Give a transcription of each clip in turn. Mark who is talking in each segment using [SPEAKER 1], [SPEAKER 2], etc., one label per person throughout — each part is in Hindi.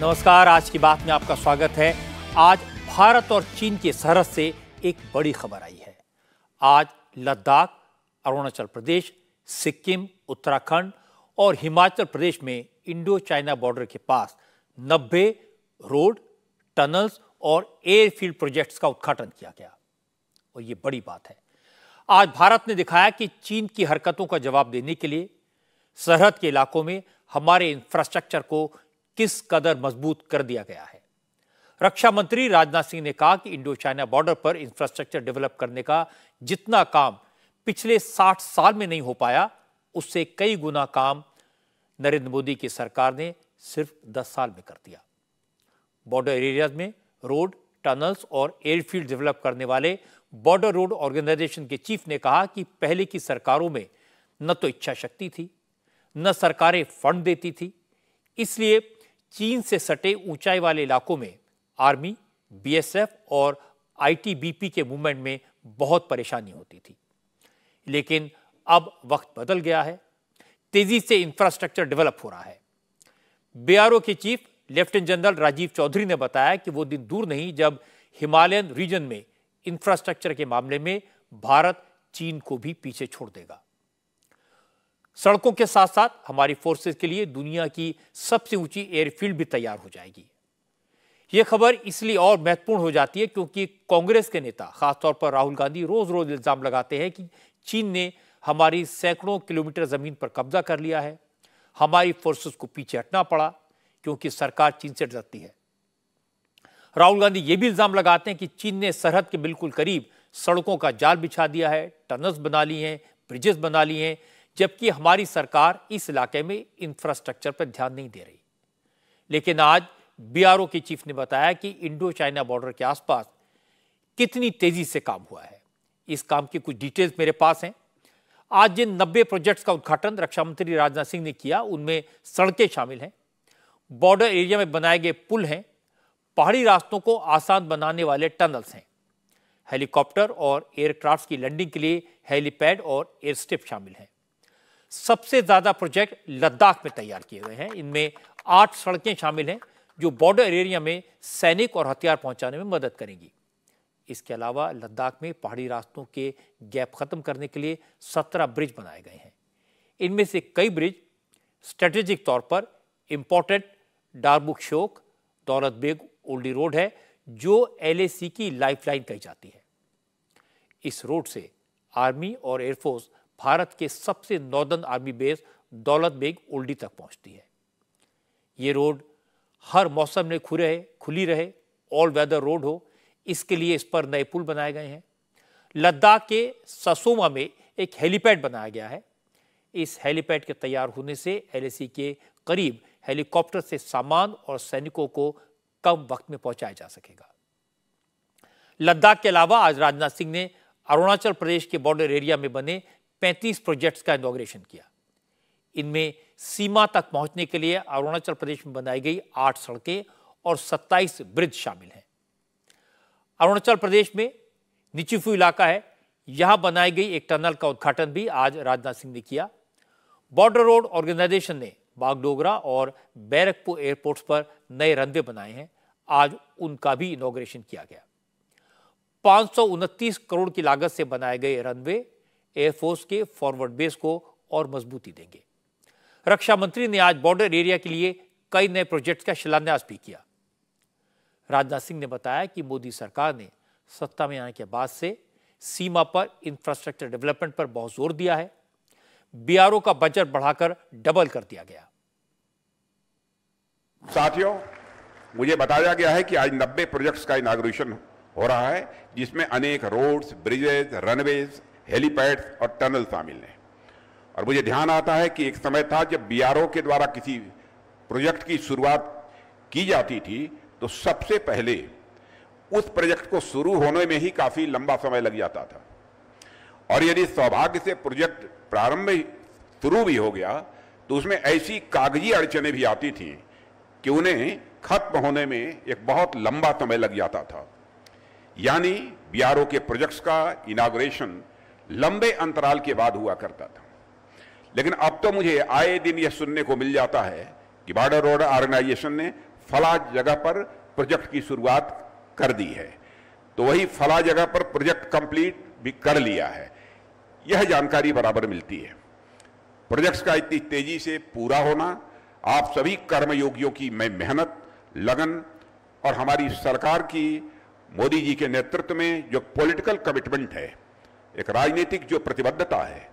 [SPEAKER 1] नमस्कार, आज की बात में आपका स्वागत है। आज भारत और चीन की सरहद से एक बड़ी खबर आई है। आज लद्दाख, अरुणाचल प्रदेश, सिक्किम, उत्तराखंड और हिमाचल प्रदेश में इंडो चाइना बॉर्डर के पास 90 रोड, टनल्स और एयरफील्ड प्रोजेक्ट्स का उद्घाटन किया गया और ये बड़ी बात है। आज भारत ने दिखाया कि चीन की हरकतों का जवाब देने के लिए सरहद के इलाकों में हमारे इंफ्रास्ट्रक्चर को किस कदर मजबूत कर दिया गया है। रक्षा मंत्री राजनाथ सिंह ने कहा कि इंडो चाइना बॉर्डर पर इंफ्रास्ट्रक्चर डेवलप करने का जितना काम पिछले 60 साल में नहीं हो पाया, उससे कई गुना काम नरेंद्र मोदी की सरकार ने सिर्फ 10 साल में कर दिया। बॉर्डर एरियाज में रोड, टनल्स और एयरफील्ड डेवलप करने वाले बॉर्डर रोड ऑर्गेनाइजेशन के चीफ ने कहा कि पहले की सरकारों में न तो इच्छा शक्ति थी, न सरकारें फंड देती थी, इसलिए चीन से सटे ऊंचाई वाले इलाकों में आर्मी, बीएसएफ और आईटीबीपी के मूवमेंट में बहुत परेशानी होती थी। लेकिन अब वक्त बदल गया है, तेजी से इंफ्रास्ट्रक्चर डेवलप हो रहा है। बीआरओ के chief lieutenant general Rajiv Chaudhary ने बताया कि वो दिन दूर नहीं जब हिमालयन रीजन में इंफ्रास्ट्रक्चर के मामले में भारत चीन को भी पीछे छोड़ देगा। सड़कों के साथ साथ हमारी फोर्सेस के लिए दुनिया की सबसे ऊंची एयरफील्ड भी तैयार हो जाएगी। यह खबर इसलिए और महत्वपूर्ण हो जाती है क्योंकि कांग्रेस के नेता, खासतौर पर राहुल गांधी, रोज रोज इल्जाम लगाते हैं कि चीन ने हमारी सैकड़ों किलोमीटर जमीन पर कब्जा कर लिया है, हमारी फोर्सेस को पीछे हटना पड़ा क्योंकि सरकार चीन से डरती है। राहुल गांधी यह भी इल्जाम लगाते हैं कि चीन ने सरहद के बिल्कुल करीब सड़कों का जाल बिछा दिया है, टनल्स बना ली हैं, ब्रिजेस बना लिए हैं, जबकि हमारी सरकार इस इलाके में इंफ्रास्ट्रक्चर पर ध्यान नहीं दे रही। लेकिन आज बीआरओ के चीफ ने बताया कि इंडो चाइना बॉर्डर के आसपास कितनी तेजी से काम हुआ है। इस काम की कुछ डिटेल्स मेरे पास हैं। आज जिन 90 प्रोजेक्ट्स का उद्घाटन रक्षा मंत्री राजनाथ सिंह ने किया, उनमें सड़कें शामिल हैं, बॉर्डर एरिया में बनाए गए पुल हैं, पहाड़ी रास्तों को आसान बनाने वाले टनल्स हैं, हेलीकॉप्टर और एयरक्राफ्ट की लैंडिंग के लिए हेलीपैड और एयर स्ट्रिप शामिल हैं। सबसे ज्यादा प्रोजेक्ट लद्दाख में तैयार किए गए हैं। इनमें 8 सड़कें शामिल हैं जो बॉर्डर एरिया में सैनिक और हथियार पहुंचाने में मदद करेंगी। इसके अलावा लद्दाख में पहाड़ी रास्तों के गैप खत्म करने के लिए 17 ब्रिज बनाए गए हैं। इनमें से कई ब्रिज स्ट्रेटेजिक तौर पर इंपॉर्टेंट डारबुक शोक, दौलत बेग ओल्डी रोड है जो एलएसी की लाइफलाइन कही जाती है। इस रोड से आर्मी और एयरफोर्स भारत के सबसे northern army base Daulat Beg Oldi तक पहुंचती है। ये रोड हर मौसम में खुली रहे, ऑल वेदर रोड हो, इसके लिए इस पर नए पुल बनाए गए हैं। लद्दाख के ससोमा में एक हेलीपैड बनाया गया है। इस हेलीपैड के तैयार होने से एलएसी के करीब हेलीकॉप्टर से सामान और सैनिकों को कम वक्त में पहुंचाया जा सकेगा। लद्दाख के अलावा आज राजनाथ सिंह ने अरुणाचल प्रदेश के बॉर्डर एरिया में बने 35 प्रोजेक्ट्स का इनॉग्रेशन किया। इनमें सीमा तक पहुंचने के लिए अरुणाचल प्रदेश में बनाई गई 8 सड़कें और 27 ब्रिज शामिल हैं। अरुणाचल प्रदेश में निचुफू इलाका है, यहां बनाई गई एक टनल का उद्घाटन भी आज राजनाथ सिंह ने किया। बॉर्डर रोड ऑर्गेनाइजेशन ने बागडोगरा और बैरकपुर एयरपोर्ट्स पर नए रनवे बनाए हैं, आज उनका भी इनॉग्रेशन किया गया। 529 करोड़ की लागत से बनाए गए रनवे एयरफोर्स के फॉरवर्ड बेस को और मजबूती देंगे। रक्षा मंत्री ने आज बॉर्डर एरिया के लिए कई नए प्रोजेक्ट्स का शिलान्यास भी किया। राजनाथ सिंह ने बताया कि मोदी सरकार ने सत्ता में आने के बाद से सीमा पर इंफ्रास्ट्रक्चर डेवलपमेंट पर बहुत जोर दिया है। बीआरओ का बजट बढ़ाकर डबल कर दिया गया।
[SPEAKER 2] साथियों, मुझे बताया गया है कि आज 90 प्रोजेक्ट्स का इनॉग्रेशन हो रहा है, जिसमें अनेक रोड्स, ब्रिजेज, रनवेज, हेलीपैड्स और टनल शामिल हैं। और मुझे ध्यान आता है कि एक समय था जब बीआरओ के द्वारा किसी प्रोजेक्ट की शुरुआत की जाती थी तो सबसे पहले उस प्रोजेक्ट को शुरू होने में ही काफी लंबा समय लग जाता था, और यदि सौभाग्य से प्रोजेक्ट प्रारंभ में शुरू भी हो गया तो उसमें ऐसी कागजी अड़चनें भी आती थी कि उन्हें खत्म होने में एक बहुत लंबा समय लग जाता था। यानी बीआरओ के प्रोजेक्ट्स का इनॉग्रेशन लंबे अंतराल के बाद हुआ करता था। लेकिन अब तो मुझे आए दिन यह सुनने को मिल जाता है कि बॉर्डर रोड ऑर्गेनाइजेशन ने फला जगह पर प्रोजेक्ट की शुरुआत कर दी है, तो वही फला जगह पर प्रोजेक्ट कंप्लीट भी कर लिया है। यह जानकारी बराबर मिलती है। प्रोजेक्ट्स का इतनी तेजी से पूरा होना आप सभी कर्मयोगियों की मेहनत, लगन और हमारी सरकार की मोदी जी के नेतृत्व में जो पॉलिटिकल कमिटमेंट है, एक राजनीतिक जो प्रतिबद्धता है,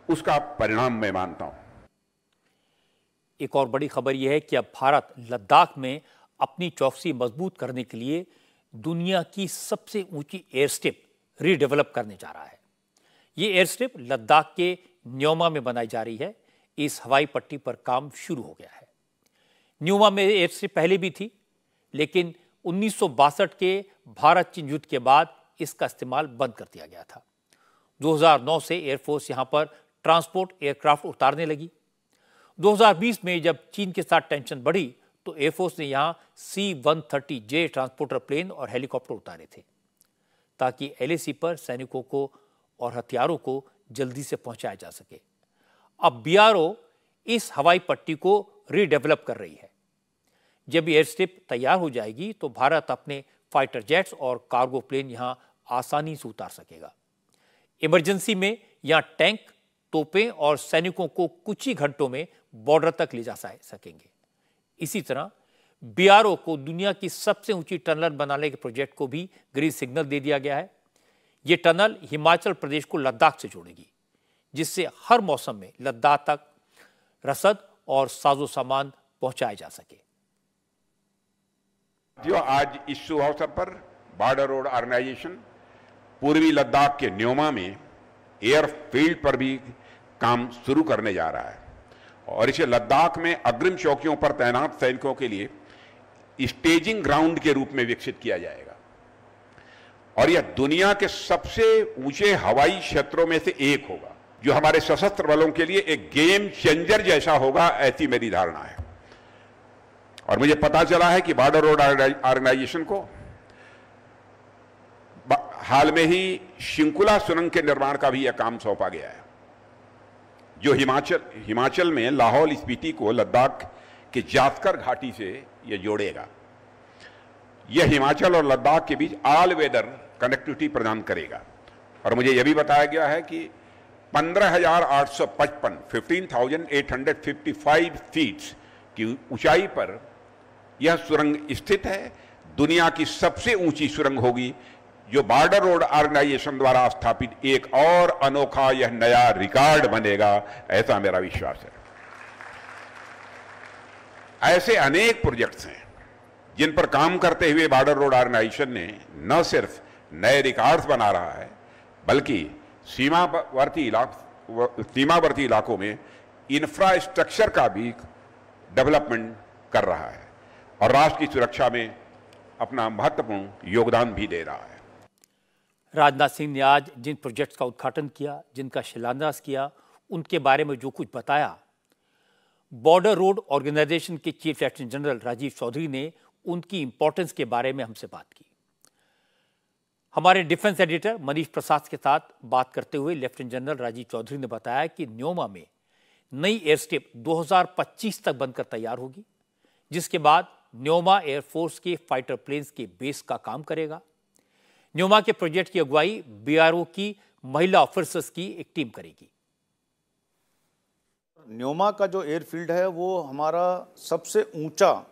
[SPEAKER 2] उसका परिणाम मैं मानता हूं।
[SPEAKER 1] एक और बड़ी खबर यह है कि अब भारत लद्दाख में अपनी चौकसी मजबूत करने के लिए दुनिया की सबसे ऊंची एयर स्ट्रिप रीडेवलप करने जा रहा है। ये एयर स्ट्रिप लद्दाख के न्योमा में बनाई जा रही है। इस हवाई पट्टी पर काम शुरू हो गया है। न्योमा में एयर स्ट्रिप पहले भी थी, लेकिन 1962 के भारत चीन युद्ध के बाद इसका इस्तेमाल बंद कर दिया गया था। 2009 से एयरफोर्स यहां पर ट्रांसपोर्ट एयरक्राफ्ट उतारने लगी। 2020 में जब चीन के साथ टेंशन बढ़ी तो एयरफोर्स ने यहां C-130J ट्रांसपोर्टर प्लेन और हेलीकॉप्टर उतारे थे, ताकि LAC पर सैनिकों को और हथियारों को जल्दी से पहुंचाया जा सके। अब BRO इस हवाई पट्टी को रीडेवलप कर रही है। जब एयर स्ट्रिप तैयार हो जाएगी तो भारत अपने फाइटर जेट्स और कार्गो प्लेन यहां आसानी से उतार सकेगा। इमरजेंसी में यहां टैंक, तोपें और सैनिकों को कुछ ही घंटों में बॉर्डर तक ले जा सकेंगे। इसी तरह BRO को दुनिया की सबसे ऊंची टनल बनाने के प्रोजेक्ट को भी ग्रीन सिग्नल दे दिया गया है। यह टनल हिमाचल प्रदेश को लद्दाख से जोड़ेगी, जिससे हर मौसम में लद्दाख तक रसद और साजो सामान पहुंचाया जा सके।
[SPEAKER 2] जो आज इस शुभ अवसर पर बॉर्डर रोड ऑर्गेनाइजेशन पूर्वी लद्दाख के न्योमा में एयरफील्ड पर भी काम शुरू करने जा रहा है और इसे लद्दाख में अग्रिम चौकियों पर तैनात सैनिकों के लिए स्टेजिंग ग्राउंड के रूप में विकसित किया जाएगा और यह दुनिया के सबसे ऊंचे हवाई क्षेत्रों में से एक होगा, जो हमारे सशस्त्र बलों के लिए एक गेम चेंजर जैसा होगा, ऐसी मेरी धारणा है। और मुझे पता चला है कि बॉर्डर रोड ऑर्गेनाइजेशन को हाल में ही शिंकुला सुरंग के निर्माण का भी यह काम सौंपा गया है, जो हिमाचल में लाहौल स्पीति को लद्दाख के जास्कर घाटी से यह जोड़ेगा। यह हिमाचल और लद्दाख के बीच ऑल वेदर कनेक्टिविटी प्रदान करेगा। और मुझे यह भी बताया गया है कि 15,855 फीट की ऊंचाई पर यह सुरंग स्थित है। दुनिया की सबसे ऊंची सुरंग होगी, जो बॉर्डर रोड ऑर्गेनाइजेशन द्वारा स्थापित एक और अनोखा यह नया रिकॉर्ड बनेगा, ऐसा मेरा विश्वास है। ऐसे अनेक प्रोजेक्ट्स हैं जिन पर काम करते हुए बॉर्डर रोड ऑर्गेनाइजेशन ने न सिर्फ नए रिकॉर्ड्स बना रहा है, बल्कि सीमावर्ती इलाकों में इंफ्रास्ट्रक्चर का भी डेवलपमेंट कर रहा है और राष्ट्र की सुरक्षा में अपना महत्वपूर्ण योगदान भी दे रहा है।
[SPEAKER 1] राजनाथ सिंह ने आज जिन प्रोजेक्ट्स का उद्घाटन किया, जिनका शिलान्यास किया, उनके बारे में जो कुछ बताया, बॉर्डर रोड ऑर्गेनाइजेशन के chief lieutenant general Rajiv Chaudhary ने उनकी इंपॉर्टेंस के बारे में हमसे बात की। हमारे डिफेंस एडिटर मनीष प्रसाद के साथ बात करते हुए लेफ्टिनेंट जनरल राजीव चौधरी ने बताया कि न्योमा में नई एयर स्ट्रिप 2025 तक बनकर तैयार होगी, जिसके बाद न्योमा एयरफोर्स के फाइटर प्लेन्स के बेस का काम करेगा। न्योमा के प्रोजेक्ट की अगुवाई BRO की महिला ऑफिसर्स की एक टीम करेगी।
[SPEAKER 3] न्योमा का जो एयरफील्ड है वो हमारा सबसे ऊंचा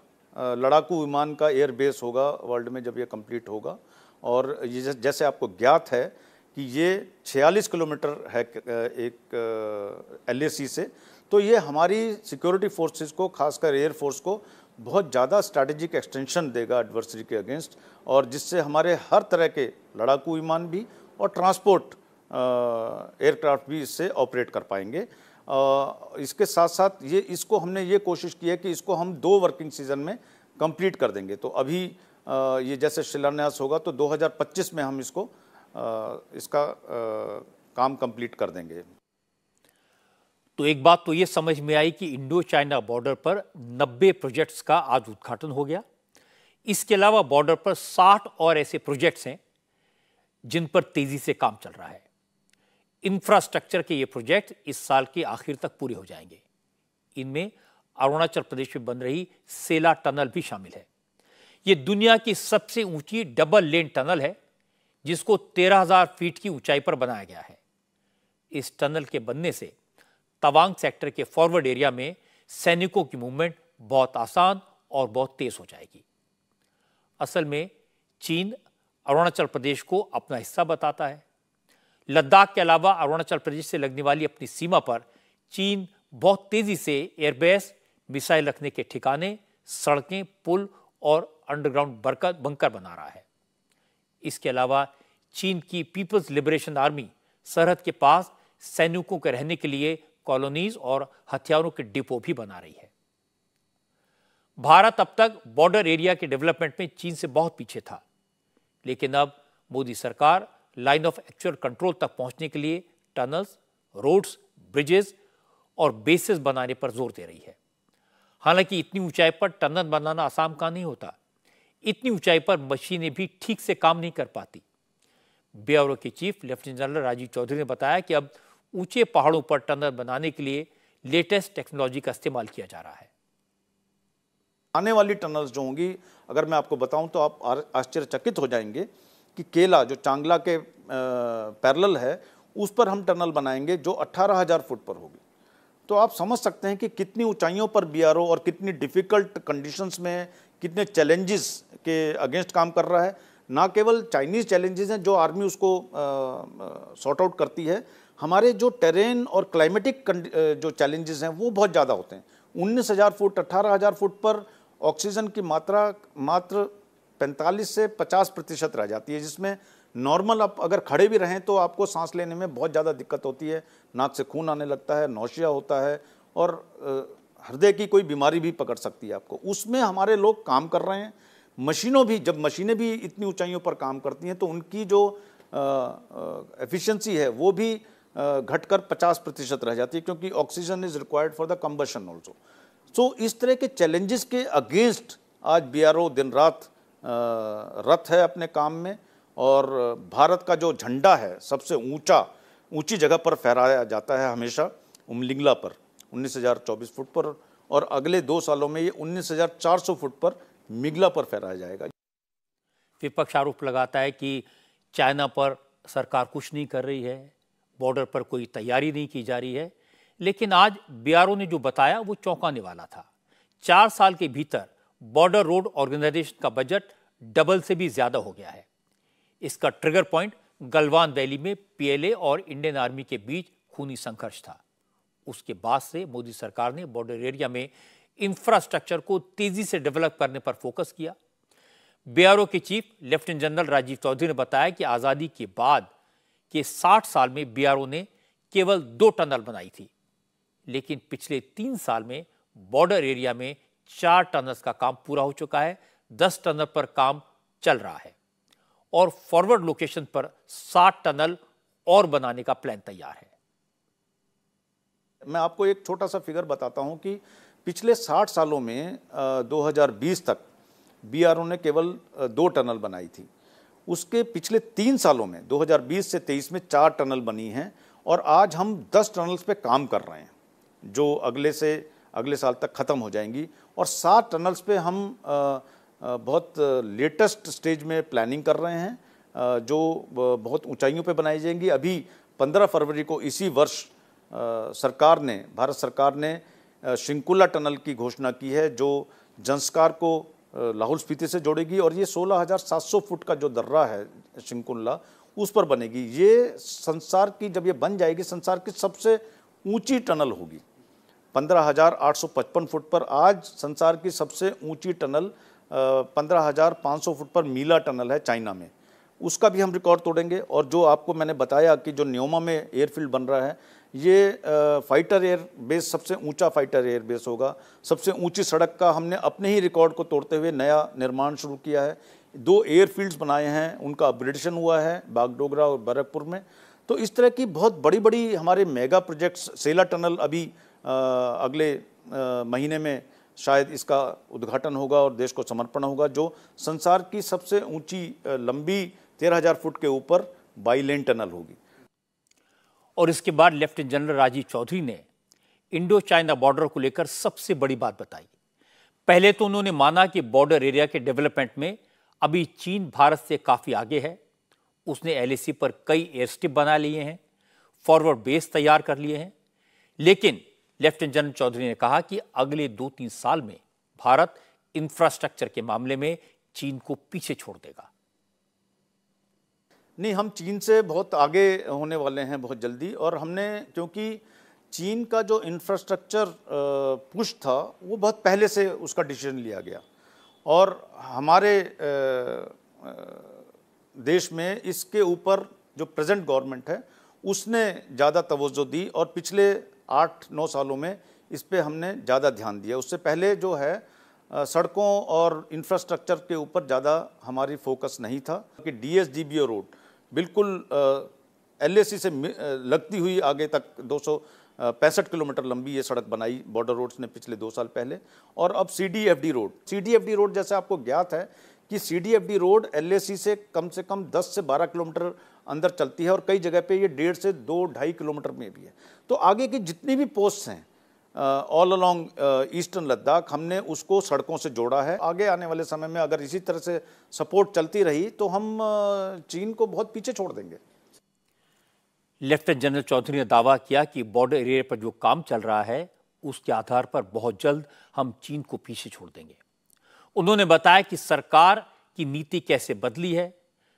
[SPEAKER 3] लड़ाकू विमान का एयर बेस होगा वर्ल्ड में जब ये कंप्लीट होगा। और ये जैसे आपको ज्ञात है कि ये 46 किलोमीटर है एक LAC से, तो ये हमारी सिक्योरिटी फोर्सेस को, खासकर एयर फोर्स को बहुत ज़्यादा स्ट्रैटेजिक एक्सटेंशन देगा एडवर्सरी के अगेंस्ट, और जिससे हमारे हर तरह के लड़ाकू विमान भी और ट्रांसपोर्ट एयरक्राफ्ट भी इससे ऑपरेट कर पाएंगे। इसके साथ साथ इसको हमने ये कोशिश की है कि इसको हम 2 वर्किंग सीजन में कंप्लीट कर देंगे। तो अभी ये जैसे शिलान्यास होगा तो 2025 में हम इसका काम कंप्लीट कर देंगे।
[SPEAKER 1] तो एक बात तो ये समझ में आई कि इंडो चाइना बॉर्डर पर 90 प्रोजेक्ट्स का आज उद्घाटन हो गया। इसके अलावा बॉर्डर पर 60 और ऐसे प्रोजेक्ट्स हैं जिन पर तेजी से काम चल रहा है। इंफ्रास्ट्रक्चर के ये प्रोजेक्ट इस साल के आखिर तक पूरे हो जाएंगे। इनमें अरुणाचल प्रदेश में बन रही सेला टनल भी शामिल है। ये दुनिया की सबसे ऊंची डबल लेन टनल है, जिसको 13,000 फीट की ऊंचाई पर बनाया गया है। इस टनल के बनने से तवांग सेक्टर के फॉरवर्ड एरिया में सैनिकों की मूवमेंट बहुत आसान और बहुत तेज हो जाएगी। असल में चीन अरुणाचल प्रदेश को अपना हिस्सा बताता है। लद्दाख के अलावा अरुणाचल प्रदेश से लगने वाली अपनी सीमा पर चीन बहुत तेजी से एयरबेस, मिसाइल रखने के ठिकाने, सड़कें, पुल और अंडरग्राउंड बंकर बना रहा है। इसके अलावा चीन की पीपल्स लिबरेशन आर्मी सरहद के पास सैनिकों के रहने के लिए कॉलोनीज और हथियारों के डिपो भी बना रही है। भारत अब तक बॉर्डर एरिया के डेवलपमेंट में चीन से बहुत पीछे था, लेकिन अब मोदी सरकार लाइन ऑफ एक्चुअल कंट्रोल तक पहुंचने के लिए टनल्स, रोड्स, ब्रिजेस और बेसेस बनाने पर जोर दे रही है। हालांकि इतनी ऊंचाई पर टनल बनाना आसान काम नहीं होता। इतनी ऊंचाई पर मशीनें भी ठीक से काम नहीं कर पाती। बीआरओ के chief lieutenant general Rajiv Chaudhary ने बताया कि अब ऊंचे पहाड़ों पर टनल बनाने के लिए लेटेस्ट टेक्नोलॉजी का इस्तेमाल किया जा रहा है।
[SPEAKER 3] आने वाली टनल्स जो होंगी, अगर मैं आपको बताऊं तो आप आश्चर्यचकित हो जाएंगे कि केला जो चांगला के पैरेलल है, उस पर हम टनल बनाएंगे जो 18,000 फुट पर होगी। तो आप समझ सकते हैं कि कितनी ऊंचाइयों पर बीआरओ और कितनी डिफ़िकल्ट कंडीशंस में, कितने चैलेंजेस के अगेंस्ट काम कर रहा है। ना केवल चाइनीज़ चैलेंजेस हैं जो आर्मी उसको सॉर्ट आउट करती है, हमारे जो टेरेन और क्लाइमेटिक जो चैलेंजेस हैं वो बहुत ज़्यादा होते हैं। 19,000 फुट, 18,000 फुट पर ऑक्सीजन की मात्रा मात्र 45 से 50% रह जाती है, जिसमें नॉर्मल आप अगर खड़े भी रहें तो आपको सांस लेने में बहुत ज़्यादा दिक्कत होती है, नाक से खून आने लगता है, नौशिया होता है और हृदय की कोई बीमारी भी पकड़ सकती है आपको। उसमें हमारे लोग काम कर रहे हैं। जब मशीनें भी इतनी ऊंचाइयों पर काम करती हैं तो उनकी जो एफिशिएंसी है वो भी घटकर 50% रह जाती है, क्योंकि oxygen is required for the combustion also. So इस तरह के चैलेंजेस के अगेंस्ट आज बीआरओ दिन रात रत है अपने काम में, और भारत का जो झंडा है सबसे ऊंची जगह पर फहराया जाता है हमेशा, उमलिंगला पर 19,024 फुट पर, और अगले 2 सालों में ये 19,400 फुट पर मिगला पर फहराया जाएगा।
[SPEAKER 1] विपक्ष आरोप लगाता है कि चाइना पर सरकार कुछ नहीं कर रही है, बॉर्डर पर कोई तैयारी नहीं की जा रही है, लेकिन आज बीआरओ ने जो बताया वो चौंकाने वाला था। 4 साल के भीतर बॉर्डर रोड ऑर्गेनाइजेशन का बजट डबल से भी ज्यादा हो गया है। इसका ट्रिगर पॉइंट गलवान वैली में पीएलए और इंडियन आर्मी के बीच खूनी संघर्ष था। उसके बाद से मोदी सरकार ने बॉर्डर एरिया में इंफ्रास्ट्रक्चर को तेजी से डेवलप करने पर फोकस किया। बीआरओ के chief lieutenant general Rajiv Chaudhary ने बताया कि आजादी के बाद के 60 साल में बीआरओ ने केवल 2 टनल बनाई थी, लेकिन पिछले 3 साल में बॉर्डर एरिया में 4 टनल्स का काम पूरा हो चुका है, 10 टनल पर काम चल रहा है और फॉरवर्ड लोकेशन पर 60 टनल और बनाने का प्लान तैयार है।
[SPEAKER 3] मैं आपको एक छोटा सा फिगर बताता हूं कि पिछले 60 सालों में 2020 तक बीआरओ ने केवल 2 टनल बनाई थी। उसके पिछले 3 सालों में 2020 से 23 में 4 टनल बनी हैं, और आज हम 10 टनल्स पे काम कर रहे हैं जो अगले साल तक ख़त्म हो जाएंगी, और 7 टनल्स पे हम बहुत लेटेस्ट स्टेज में प्लानिंग कर रहे हैं जो बहुत ऊंचाइयों पे बनाई जाएंगी। अभी 15 फरवरी को इसी वर्ष भारत सरकार ने शिंकुला टनल की घोषणा की है, जो जंस्कार को लाहौल स्पीति से जोड़ेगी, और ये 16,700 फुट का जो दर्रा है शिंकुला, उस पर बनेगी। ये संसार की, जब ये बन जाएगी, संसार की सबसे ऊंची टनल होगी। 15,855 फुट पर आज संसार की सबसे ऊंची टनल 15,500 फुट पर मीला टनल है चाइना में, उसका भी हम रिकॉर्ड तोड़ेंगे। और जो आपको मैंने बताया कि जो न्योमा में एयरफील्ड बन रहा है, ये फाइटर एयर बेस, सबसे ऊंचा फाइटर एयर बेस होगा। सबसे ऊंची सड़क का हमने अपने ही रिकॉर्ड को तोड़ते हुए नया निर्माण शुरू किया है। 2 एयरफील्ड्स बनाए हैं, उनका अपग्रेडेशन हुआ है बागडोगरा और बैरकपुर में। तो इस तरह की बहुत बड़ी बड़ी हमारे मेगा प्रोजेक्ट्स, सेला टनल अभी अगले महीने में शायद इसका उद्घाटन होगा और देश को समर्पण होगा, जो संसार की सबसे ऊंची लंबी 13,000 फुट के ऊपर बाईलेन टनल होगी।
[SPEAKER 1] और इसके बाद लेफ्टिनेंट जनरल राजीव चौधरी ने इंडो चाइना बॉर्डर को लेकर सबसे बड़ी बात बताई। पहले तो उन्होंने माना कि बॉर्डर एरिया के डेवलपमेंट में अभी चीन भारत से काफी आगे है। उसने एलएसी पर कई एयर स्ट्रिप बना लिए हैं, फॉरवर्ड बेस तैयार कर लिए हैं। लेकिन लेफ्टिनेंट जनरल चौधरी ने कहा कि अगले 2-3 साल में भारत इंफ्रास्ट्रक्चर के मामले में चीन को पीछे छोड़ देगा।
[SPEAKER 3] नहीं, हम चीन से बहुत आगे होने वाले हैं बहुत जल्दी। और हमने, क्योंकि चीन का जो इंफ्रास्ट्रक्चर पुश था वो बहुत पहले से उसका डिसीजन लिया गया, और हमारे देश में इसके ऊपर जो प्रेजेंट गवर्नमेंट है उसने ज़्यादा तवज्जो दी, और पिछले 8-9 सालों में इस पे हमने ज़्यादा ध्यान दिया। उससे पहले जो है सड़कों और इंफ्रास्ट्रक्चर के ऊपर ज़्यादा हमारी फोकस नहीं था कि DSGBO रोड बिल्कुल LAC से लगती हुई आगे तक 265 किलोमीटर लंबी ये सड़क बनाई बॉर्डर रोड्स ने पिछले 2 साल पहले। और अब CDFD रोड जैसे आपको ज्ञात है कि CDFD रोड LAC से कम 10 से 12 किलोमीटर अंदर चलती है, और कई जगह पे ये 1.5 से 2-2.5 किलोमीटर में भी है। तो आगे की जितनी भी पोस्ट हैं ऑल अलोंग ईस्टर्न लद्दाख, हमने उसको सड़कों से जोड़ा है। आगे आने वाले समय में अगर इसी तरह से सपोर्ट चलती रही तो हम चीन को बहुत पीछे छोड़ देंगे।
[SPEAKER 1] लेफ्टिनेंट जनरल चौधरी ने दावा किया कि बॉर्डर एरिया पर जो काम चल रहा है उसके आधार पर बहुत जल्द हम चीन को पीछे छोड़ देंगे। उन्होंने बताया कि सरकार की नीति कैसे बदली है,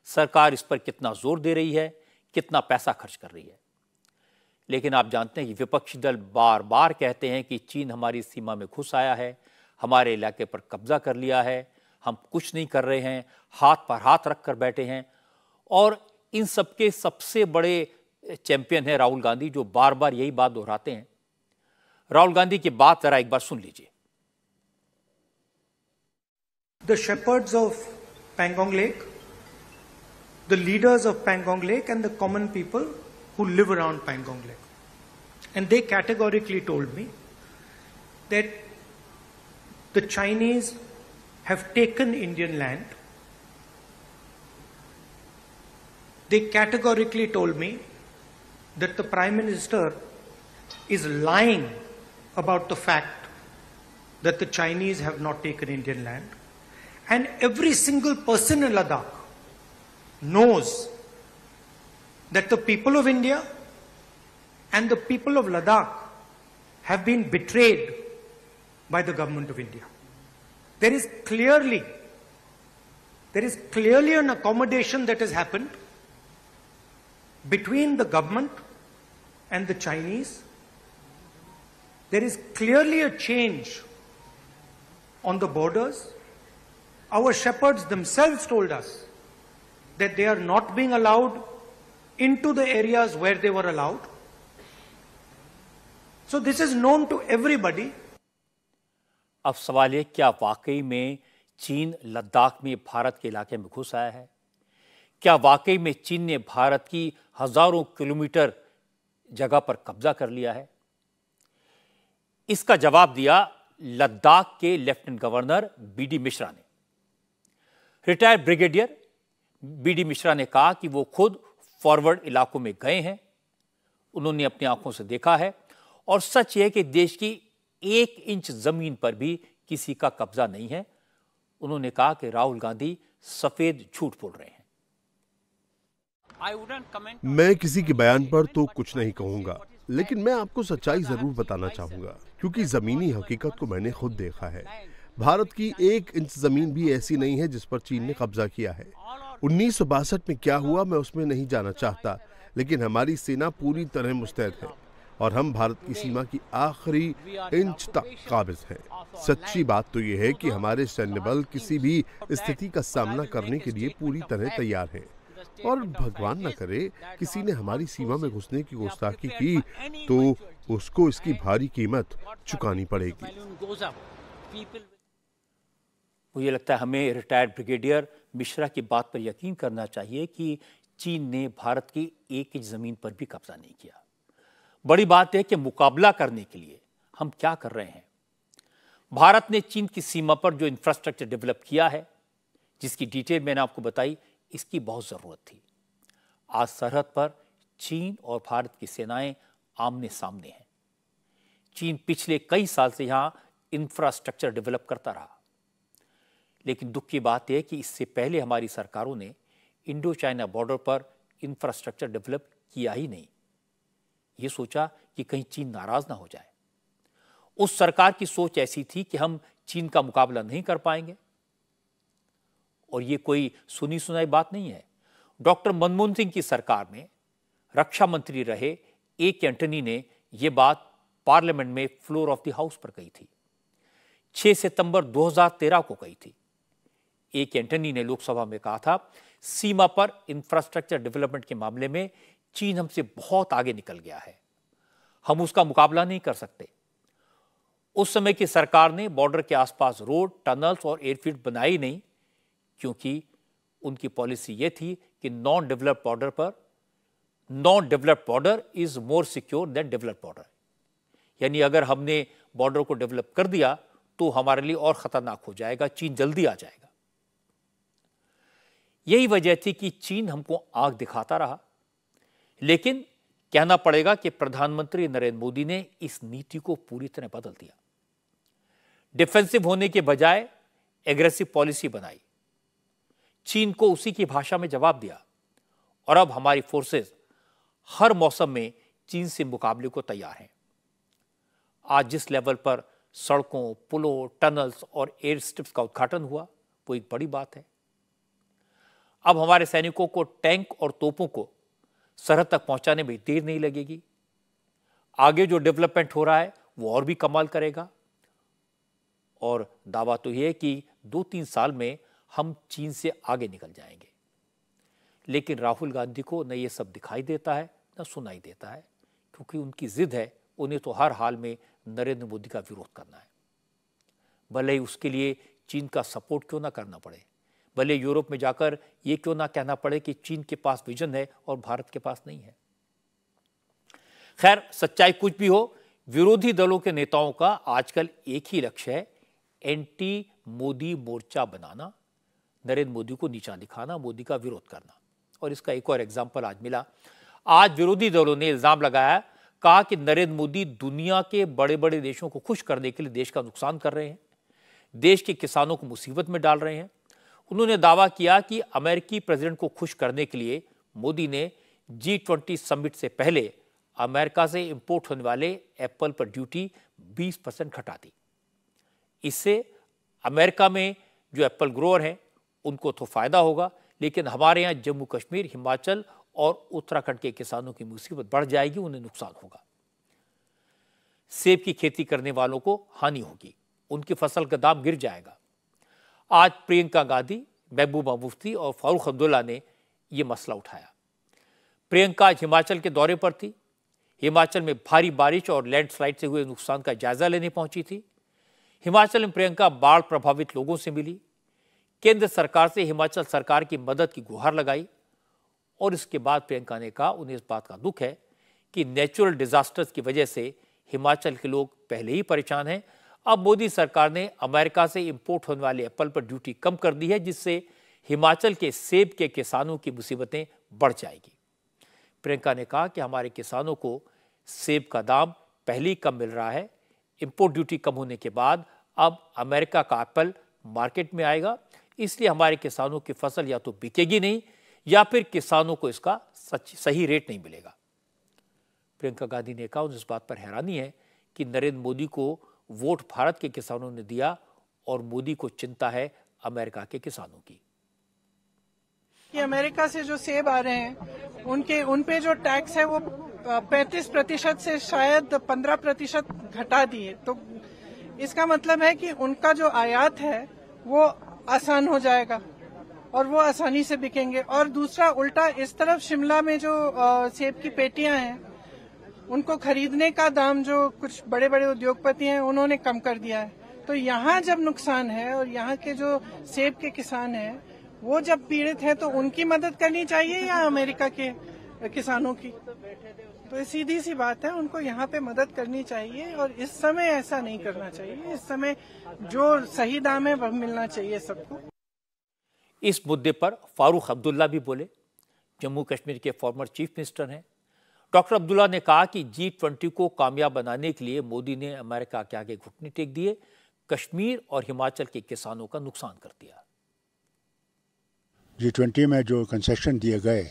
[SPEAKER 1] सरकार इस पर कितना जोर दे रही है, कितना पैसा खर्च कर रही है। लेकिन आप जानते हैं कि विपक्षी दल बार बार कहते हैं कि चीन हमारी सीमा में घुस आया है, हमारे इलाके पर कब्जा कर लिया है, हम कुछ नहीं कर रहे हैं, हाथ पर हाथ रख कर बैठे हैं। और इन सबके सबसे बड़े चैंपियन है राहुल गांधी, जो बार बार यही बात दोहराते हैं। राहुल गांधी की बात जरा एक बार सुन लीजिए।
[SPEAKER 4] The shepherds of Pangong Lake, the leaders of Pangong Lake, and the common people who live around Pangong Lake. And they categorically told me that the Chinese have taken Indian land. They categorically told me that the Prime Minister is lying about the fact that the Chinese have not taken Indian land. And every single person in Ladakh knows that the people of India and the people of Ladakh have been betrayed by the government of India. There is clearly an accommodation that has happened between the government and the Chinese. There is clearly a change on the borders. Our shepherds themselves told us that they are not being allowed into the areas where they were allowed. So this is known to everybody.
[SPEAKER 1] अब सवाल है, क्या वाकई में चीन लद्दाख में भारत के इलाके में घुस आया है? क्या वाकई में चीन ने भारत की हजारों किलोमीटर जगह पर कब्जा कर लिया है? इसका जवाब दिया लद्दाख के लेफ्टिनेंट गवर्नर BD मिश्रा ने। रिटायर्ड ब्रिगेडियर BD मिश्रा ने कहा कि वो खुद फॉरवर्ड इलाकों में गए हैं, उन्होंने अपनी आंखों से देखा है, और सच है कि देश की 1 इंच जमीन पर भी किसी का कब्जा नहीं है। उन्होंने कहा कि राहुल गांधी सफेद झूठ बोल रहे हैं।
[SPEAKER 5] मैं किसी के बयान पर तो कुछ नहीं कहूंगा, लेकिन मैं आपको सच्चाई जरूर बताना चाहूंगा, क्योंकि जमीनी हकीकत को मैंने खुद देखा है। भारत की 1 इंच जमीन भी ऐसी नहीं है जिस पर चीन ने कब्जा किया है। 1962 में क्या हुआ मैं उसमें नहीं जाना चाहता, लेकिन हमारी सेना पूरी तरह मुस्तैद है और हम भारत की सीमा की आखिरी इंच तक काबिज हैं। सच्ची बात तो यह है कि हमारे सैन्य बल किसी भी स्थिति का सामना करने के लिए पूरी तरह तैयार हैं, और भगवान न करे किसी ने हमारी सीमा में घुसने की गुस्ताखी की तो उसको इसकी भारी कीमत चुकानी पड़ेगी।
[SPEAKER 1] मुझे लगता है हमें रिटायर्ड ब्रिगेडियर मिश्रा की बात पर यकीन करना चाहिए कि चीन ने भारत की 1 इंच जमीन पर भी कब्जा नहीं किया। बड़ी बात है कि मुकाबला करने के लिए हम क्या कर रहे हैं। भारत ने चीन की सीमा पर जो इंफ्रास्ट्रक्चर डेवलप किया है, जिसकी डिटेल मैंने आपको बताई, इसकी बहुत जरूरत थी। आज सरहद पर चीन और भारत की सेनाएं आमने सामने हैं। चीन पिछले कई साल से यहां इंफ्रास्ट्रक्चर डेवलप करता रहा। लेकिन दुख की बात यह है कि इससे पहले हमारी सरकारों ने इंडो चाइना बॉर्डर पर इंफ्रास्ट्रक्चर डेवलप किया ही नहीं। ये सोचा कि कहीं चीन नाराज ना हो जाए। उस सरकार की सोच ऐसी थी कि हम चीन का मुकाबला नहीं कर पाएंगे। और ये कोई सुनी सुनाई बात नहीं है। डॉक्टर मनमोहन सिंह की सरकार में रक्षा मंत्री रहे ए.के. एंटनी ने यह बात पार्लियामेंट में फ्लोर ऑफ द हाउस पर कही थी। 6 सितंबर 2013 को कही थी। ए.के. एंटनी ने लोकसभा में कहा था, सीमा पर इंफ्रास्ट्रक्चर डेवलपमेंट के मामले में चीन हमसे बहुत आगे निकल गया है, हम उसका मुकाबला नहीं कर सकते। उस समय की सरकार ने बॉर्डर के आसपास रोड, टनल्स और एयरफील्ड बनाई नहीं, क्योंकि उनकी पॉलिसी यह थी कि non developed border is more secure than developed border. यानी अगर हमने बॉर्डर को डेवलप कर दिया तो हमारे लिए और खतरनाक हो जाएगा, चीन जल्दी आ जाएगा। यही वजह थी कि चीन हमको आंख दिखाता रहा। लेकिन कहना पड़ेगा कि प्रधानमंत्री नरेंद्र मोदी ने इस नीति को पूरी तरह बदल दिया। डिफेंसिव होने के बजाय एग्रेसिव पॉलिसी बनाई, चीन को उसी की भाषा में जवाब दिया और अब हमारी फोर्सेस हर मौसम में चीन से मुकाबले को तैयार हैं। आज जिस लेवल पर सड़कों, पुलों, टनल्स और एयर स्ट्रिप्स का उद्घाटन हुआ वो एक बड़ी बात है। अब हमारे सैनिकों को टैंक और तोपों को सरहद तक पहुंचाने में देर नहीं लगेगी। आगे जो डेवलपमेंट हो रहा है वो और भी कमाल करेगा। और दावा तो यह है कि 2-3 साल में हम चीन से आगे निकल जाएंगे। लेकिन राहुल गांधी को न ये सब दिखाई देता है न सुनाई देता है, क्योंकि उनकी जिद है, उन्हें तो हर हाल में नरेंद्र मोदी का विरोध करना है। भले ही उसके लिए चीन का सपोर्ट क्यों ना करना पड़े, भले यूरोप में जाकर ये क्यों ना कहना पड़े कि चीन के पास विजन है और भारत के पास नहीं है। खैर, सच्चाई कुछ भी हो, विरोधी दलों के नेताओं का आजकल एक ही लक्ष्य है, एंटी मोदी मोर्चा बनाना, नरेंद्र मोदी को नीचा दिखाना, मोदी का विरोध करना। और इसका एक और एग्जाम्पल आज मिला। आज विरोधी दलों ने इल्जाम लगाया, कहा कि नरेंद्र मोदी दुनिया के बड़े बड़े देशों को खुश करने के लिए देश का नुकसान कर रहे हैं, देश के किसानों को मुसीबत में डाल रहे हैं। उन्होंने दावा किया कि अमेरिकी प्रेसिडेंट को खुश करने के लिए मोदी ने G20 समिट से पहले अमेरिका से इंपोर्ट होने वाले एप्पल पर ड्यूटी 20% घटा दी। इससे अमेरिका में जो एप्पल ग्रोअर हैं उनको तो फायदा होगा, लेकिन हमारे यहाँ जम्मू कश्मीर, हिमाचल और उत्तराखंड के किसानों की मुसीबत बढ़ जाएगी, उन्हें नुकसान होगा। सेब की खेती करने वालों को हानि होगी, उनकी फसल का दाम गिर जाएगा। आज प्रियंका गांधी, महबूबा मुफ्ती और फारूक अब्दुल्ला ने यह मसला उठाया। प्रियंका आज हिमाचल के दौरे पर थी। हिमाचल में भारी बारिश और लैंडस्लाइड से हुए नुकसान का जायजा लेने पहुंची थी। हिमाचल में प्रियंका बाढ़ प्रभावित लोगों से मिली, केंद्र सरकार से हिमाचल सरकार की मदद की गुहार लगाई। और इसके बाद प्रियंका ने कहा, उन्हें इस बात का दुख है कि नेचुरल डिजास्टर्स की वजह से हिमाचल के लोग पहले ही परेशान हैं। अब मोदी सरकार ने अमेरिका से इंपोर्ट होने वाले एप्पल पर ड्यूटी कम कर दी है, जिससे हिमाचल के सेब के किसानों की मुसीबतें बढ़ जाएगी। प्रियंका ने कहा कि हमारे किसानों को सेब का दाम पहले ही कम मिल रहा है, इंपोर्ट ड्यूटी कम होने के बाद अब अमेरिका का एप्पल मार्केट में आएगा, इसलिए हमारे किसानों की फसल या तो बिकेगी नहीं या फिर किसानों को इसका सही रेट नहीं मिलेगा। प्रियंका गांधी ने कहा, उन्हें इस बात पर हैरानी है कि नरेंद्र मोदी को वोट भारत के किसानों ने दिया और मोदी को चिंता है अमेरिका के किसानों की।
[SPEAKER 6] कि अमेरिका से जो सेब आ रहे हैं उन पे जो टैक्स है वो 35% से शायद 15% घटा दिए, तो इसका मतलब है कि उनका जो आयात है वो आसान हो जाएगा और वो आसानी से बिकेंगे। और दूसरा उल्टा इस तरफ शिमला में जो सेब की पेटियां हैं उनको खरीदने का दाम जो कुछ बड़े बड़े उद्योगपति हैं उन्होंने कम कर दिया है। तो यहाँ जब नुकसान है और यहाँ के जो सेब के किसान हैं वो जब पीड़ित हैं तो उनकी मदद करनी चाहिए या अमेरिका के किसानों की? तो ये सीधी सी बात है, उनको यहाँ पे मदद करनी चाहिए और इस समय ऐसा नहीं करना चाहिए। इस समय जो सही दाम है वह मिलना चाहिए सबको।
[SPEAKER 1] इस मुद्दे पर फारूक अब्दुल्ला भी बोले। जम्मू कश्मीर के फॉर्मर चीफ मिनिस्टर हैं। डॉक्टर अब्दुल्ला ने कहा कि G20 को कामयाब बनाने के लिए मोदी ने अमेरिका के आगे घुटने टेक दिए, कश्मीर और हिमाचल के किसानों का नुकसान कर दिया।
[SPEAKER 7] G20 में जो कंसेशन दिए गए,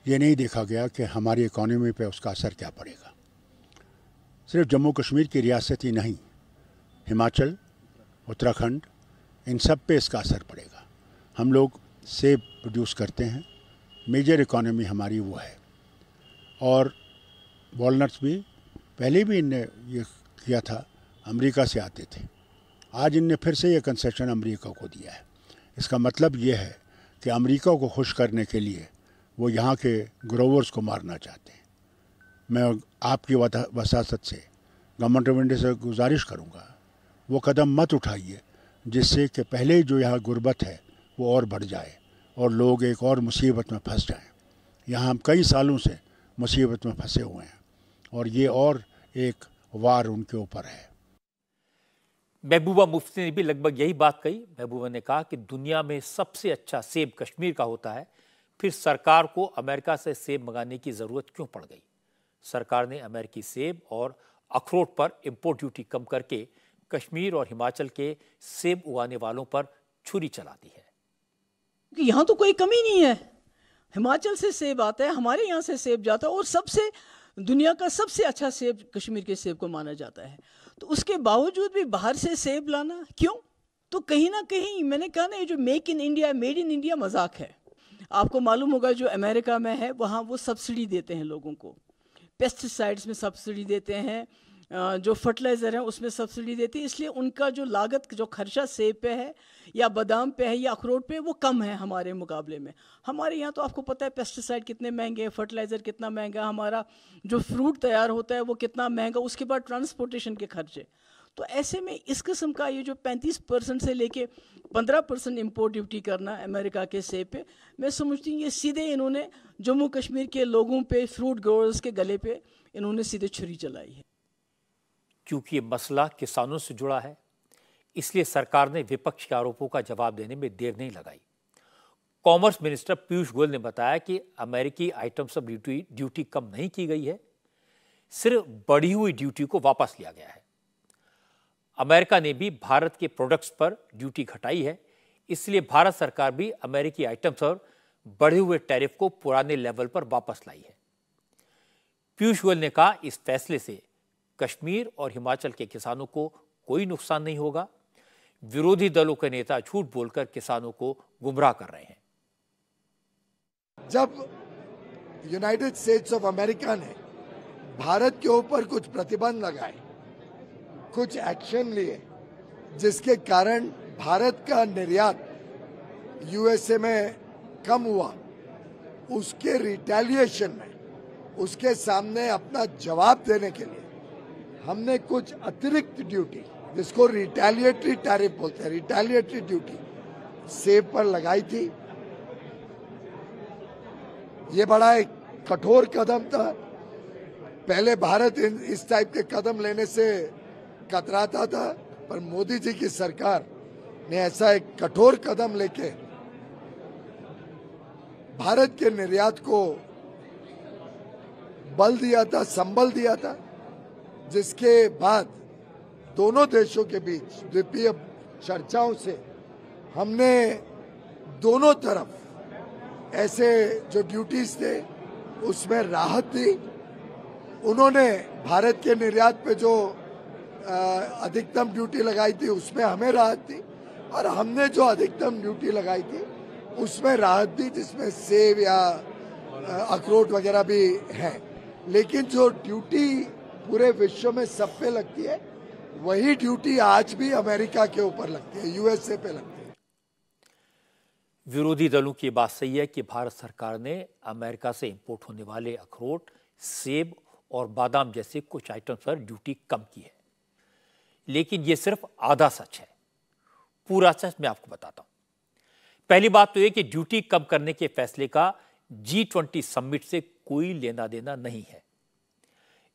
[SPEAKER 7] ये नहीं देखा गया कि हमारी इकोनॉमी पे उसका असर क्या पड़ेगा। सिर्फ जम्मू कश्मीर की रियासत ही नहीं, हिमाचल, उत्तराखंड, इन सब पे इसका असर पड़ेगा। हम लोग सेब प्रोड्यूस करते हैं, मेजर इकोनॉमी हमारी वो है। और वॉलनट्स भी पहले भी इनने ये किया था, अमेरिका से आते थे। आज इनने फिर से ये कंसेशन अमेरिका को दिया है। इसका मतलब ये है कि अमेरिका को खुश करने के लिए वो यहाँ के ग्रोवर्स को मारना चाहते हैं। मैं आपकी वसासत से गवर्नमेंट ऑफ इंडिया से गुजारिश करूँगा, वो कदम मत उठाइए जिससे कि पहले जो यहाँ गुर्बत है वो और बढ़ जाए और लोग एक और मुसीबत में फंस जाएं। यहाँ हम कई सालों से मुसीबत में फंसे हुए हैं और ये और एक वार उनके ऊपर है।
[SPEAKER 1] महबूबा मुफ्ती ने भी लगभग यही बात कही। महबूबा ने कहा कि दुनिया में सबसे अच्छा सेब कश्मीर का होता है, फिर सरकार को अमेरिका से सेब मंगाने की जरूरत क्यों पड़ गई? सरकार ने अमेरिकी सेब और अखरोट पर इंपोर्ट ड्यूटी कम करके कश्मीर और हिमाचल के सेब उगाने वालों पर छुरी चला दी है।
[SPEAKER 8] यहाँ तो कोई कमी नहीं है, हिमाचल से सेब आता है, हमारे यहाँ से सेब जाता है और सबसे दुनिया का सबसे अच्छा सेब कश्मीर के सेब को माना जाता है। तो उसके बावजूद भी बाहर से सेब लाना क्यों? तो कहीं ना कहीं मैंने कहा ना, ये जो make in India, made in India मजाक है। आपको मालूम होगा जो अमेरिका में है वहाँ वो सब्सिडी देते हैं लोगों को, पेस्टिसाइड्स में सब्सिडी देते हैं, जो फर्टिलाइज़र है उसमें सब्सिडी देती है, इसलिए उनका जो लागत, जो खर्चा सेब पे है या बादाम पे है या अखरोट पे, वो कम है हमारे मुकाबले में। हमारे यहाँ तो आपको पता है पेस्टिसाइड कितने महंगे हैं, फर्टिलाइज़र कितना महंगा, हमारा जो फ्रूट तैयार होता है वो कितना महंगा, उसके बाद ट्रांसपोर्टेशन के खर्चे। तो ऐसे में इस किस्म का ये जो 35% से लेके 15% इम्पोर्ट ड्यूटी करना अमेरिका के सेब पे, मैं समझती हूँ ये सीधे इन्होंने जम्मू कश्मीर के लोगों पे, फ्रूट ग्रोअर्स के गले पे इन्होंने सीधे छुरी चलाई है।
[SPEAKER 1] क्योंकि ये मसला किसानों से जुड़ा है, इसलिए सरकार ने विपक्ष के आरोपों का जवाब देने में देर नहीं लगाई। कॉमर्स मिनिस्टर पीयूष गोयल ने बताया कि अमेरिकी आइटम्स ऑफ ड्यूटी कम नहीं की गई है, सिर्फ बढ़ी हुई ड्यूटी को वापस लिया गया है। अमेरिका ने भी भारत के प्रोडक्ट्स पर ड्यूटी घटाई है, इसलिए भारत सरकार भी अमेरिकी आइटम्स और बढ़े हुए टैरिफ को पुराने लेवल पर वापस लाई है। पीयूष गोयल ने कहा, इस फैसले से कश्मीर और हिमाचल के किसानों को कोई नुकसान नहीं होगा। विरोधी दलों के नेता झूठ बोलकर किसानों को गुमराह कर रहे हैं।
[SPEAKER 9] जब यूनाइटेड स्टेट्स ऑफ अमेरिका ने भारत के ऊपर कुछ प्रतिबंध लगाए, कुछ एक्शन लिए, जिसके कारण भारत का निर्यात यूएसए में कम हुआ, उसके रिटेलिएशन में, उसके सामने अपना जवाब देने के लिए हमने कुछ अतिरिक्त ड्यूटी, जिसको रिटेलिएटरी टैरिफ बोलते हैं, रिटेलिएटरी ड्यूटी सेब पर लगाई थी। ये बड़ा एक कठोर कदम था। पहले भारत इस टाइप के कदम लेने से कतराता था, पर मोदी जी की सरकार ने ऐसा एक कठोर कदम लेके भारत के निर्यात को बल दिया था, संबल दिया था, जिसके बाद दोनों देशों के बीच द्विपक्षीय चर्चाओं से हमने दोनों तरफ ऐसे जो ड्यूटीज थे उसमें राहत दी। उन्होंने भारत के निर्यात पे जो अधिकतम ड्यूटी लगाई थी उसमें हमें राहत दी, और हमने जो अधिकतम ड्यूटी लगाई थी उसमें राहत दी, जिसमें सेब या अखरोट वगैरह भी है। लेकिन जो ड्यूटी पूरे विश्व में सब पे लगती है, वही ड्यूटी आज भी अमेरिका के ऊपर लगती है, यूएसए पे लगती है।
[SPEAKER 1] विरोधी दलों की बात सही है कि भारत सरकार ने अमेरिका से इंपोर्ट होने वाले अखरोट, सेब और बादाम जैसे कुछ आइटम्स पर ड्यूटी कम की है, लेकिन यह सिर्फ आधा सच है। पूरा सच मैं आपको बताता हूं। पहली बात तो यह कि ड्यूटी कम करने के फैसले का G20 समिट से कोई लेना देना नहीं है।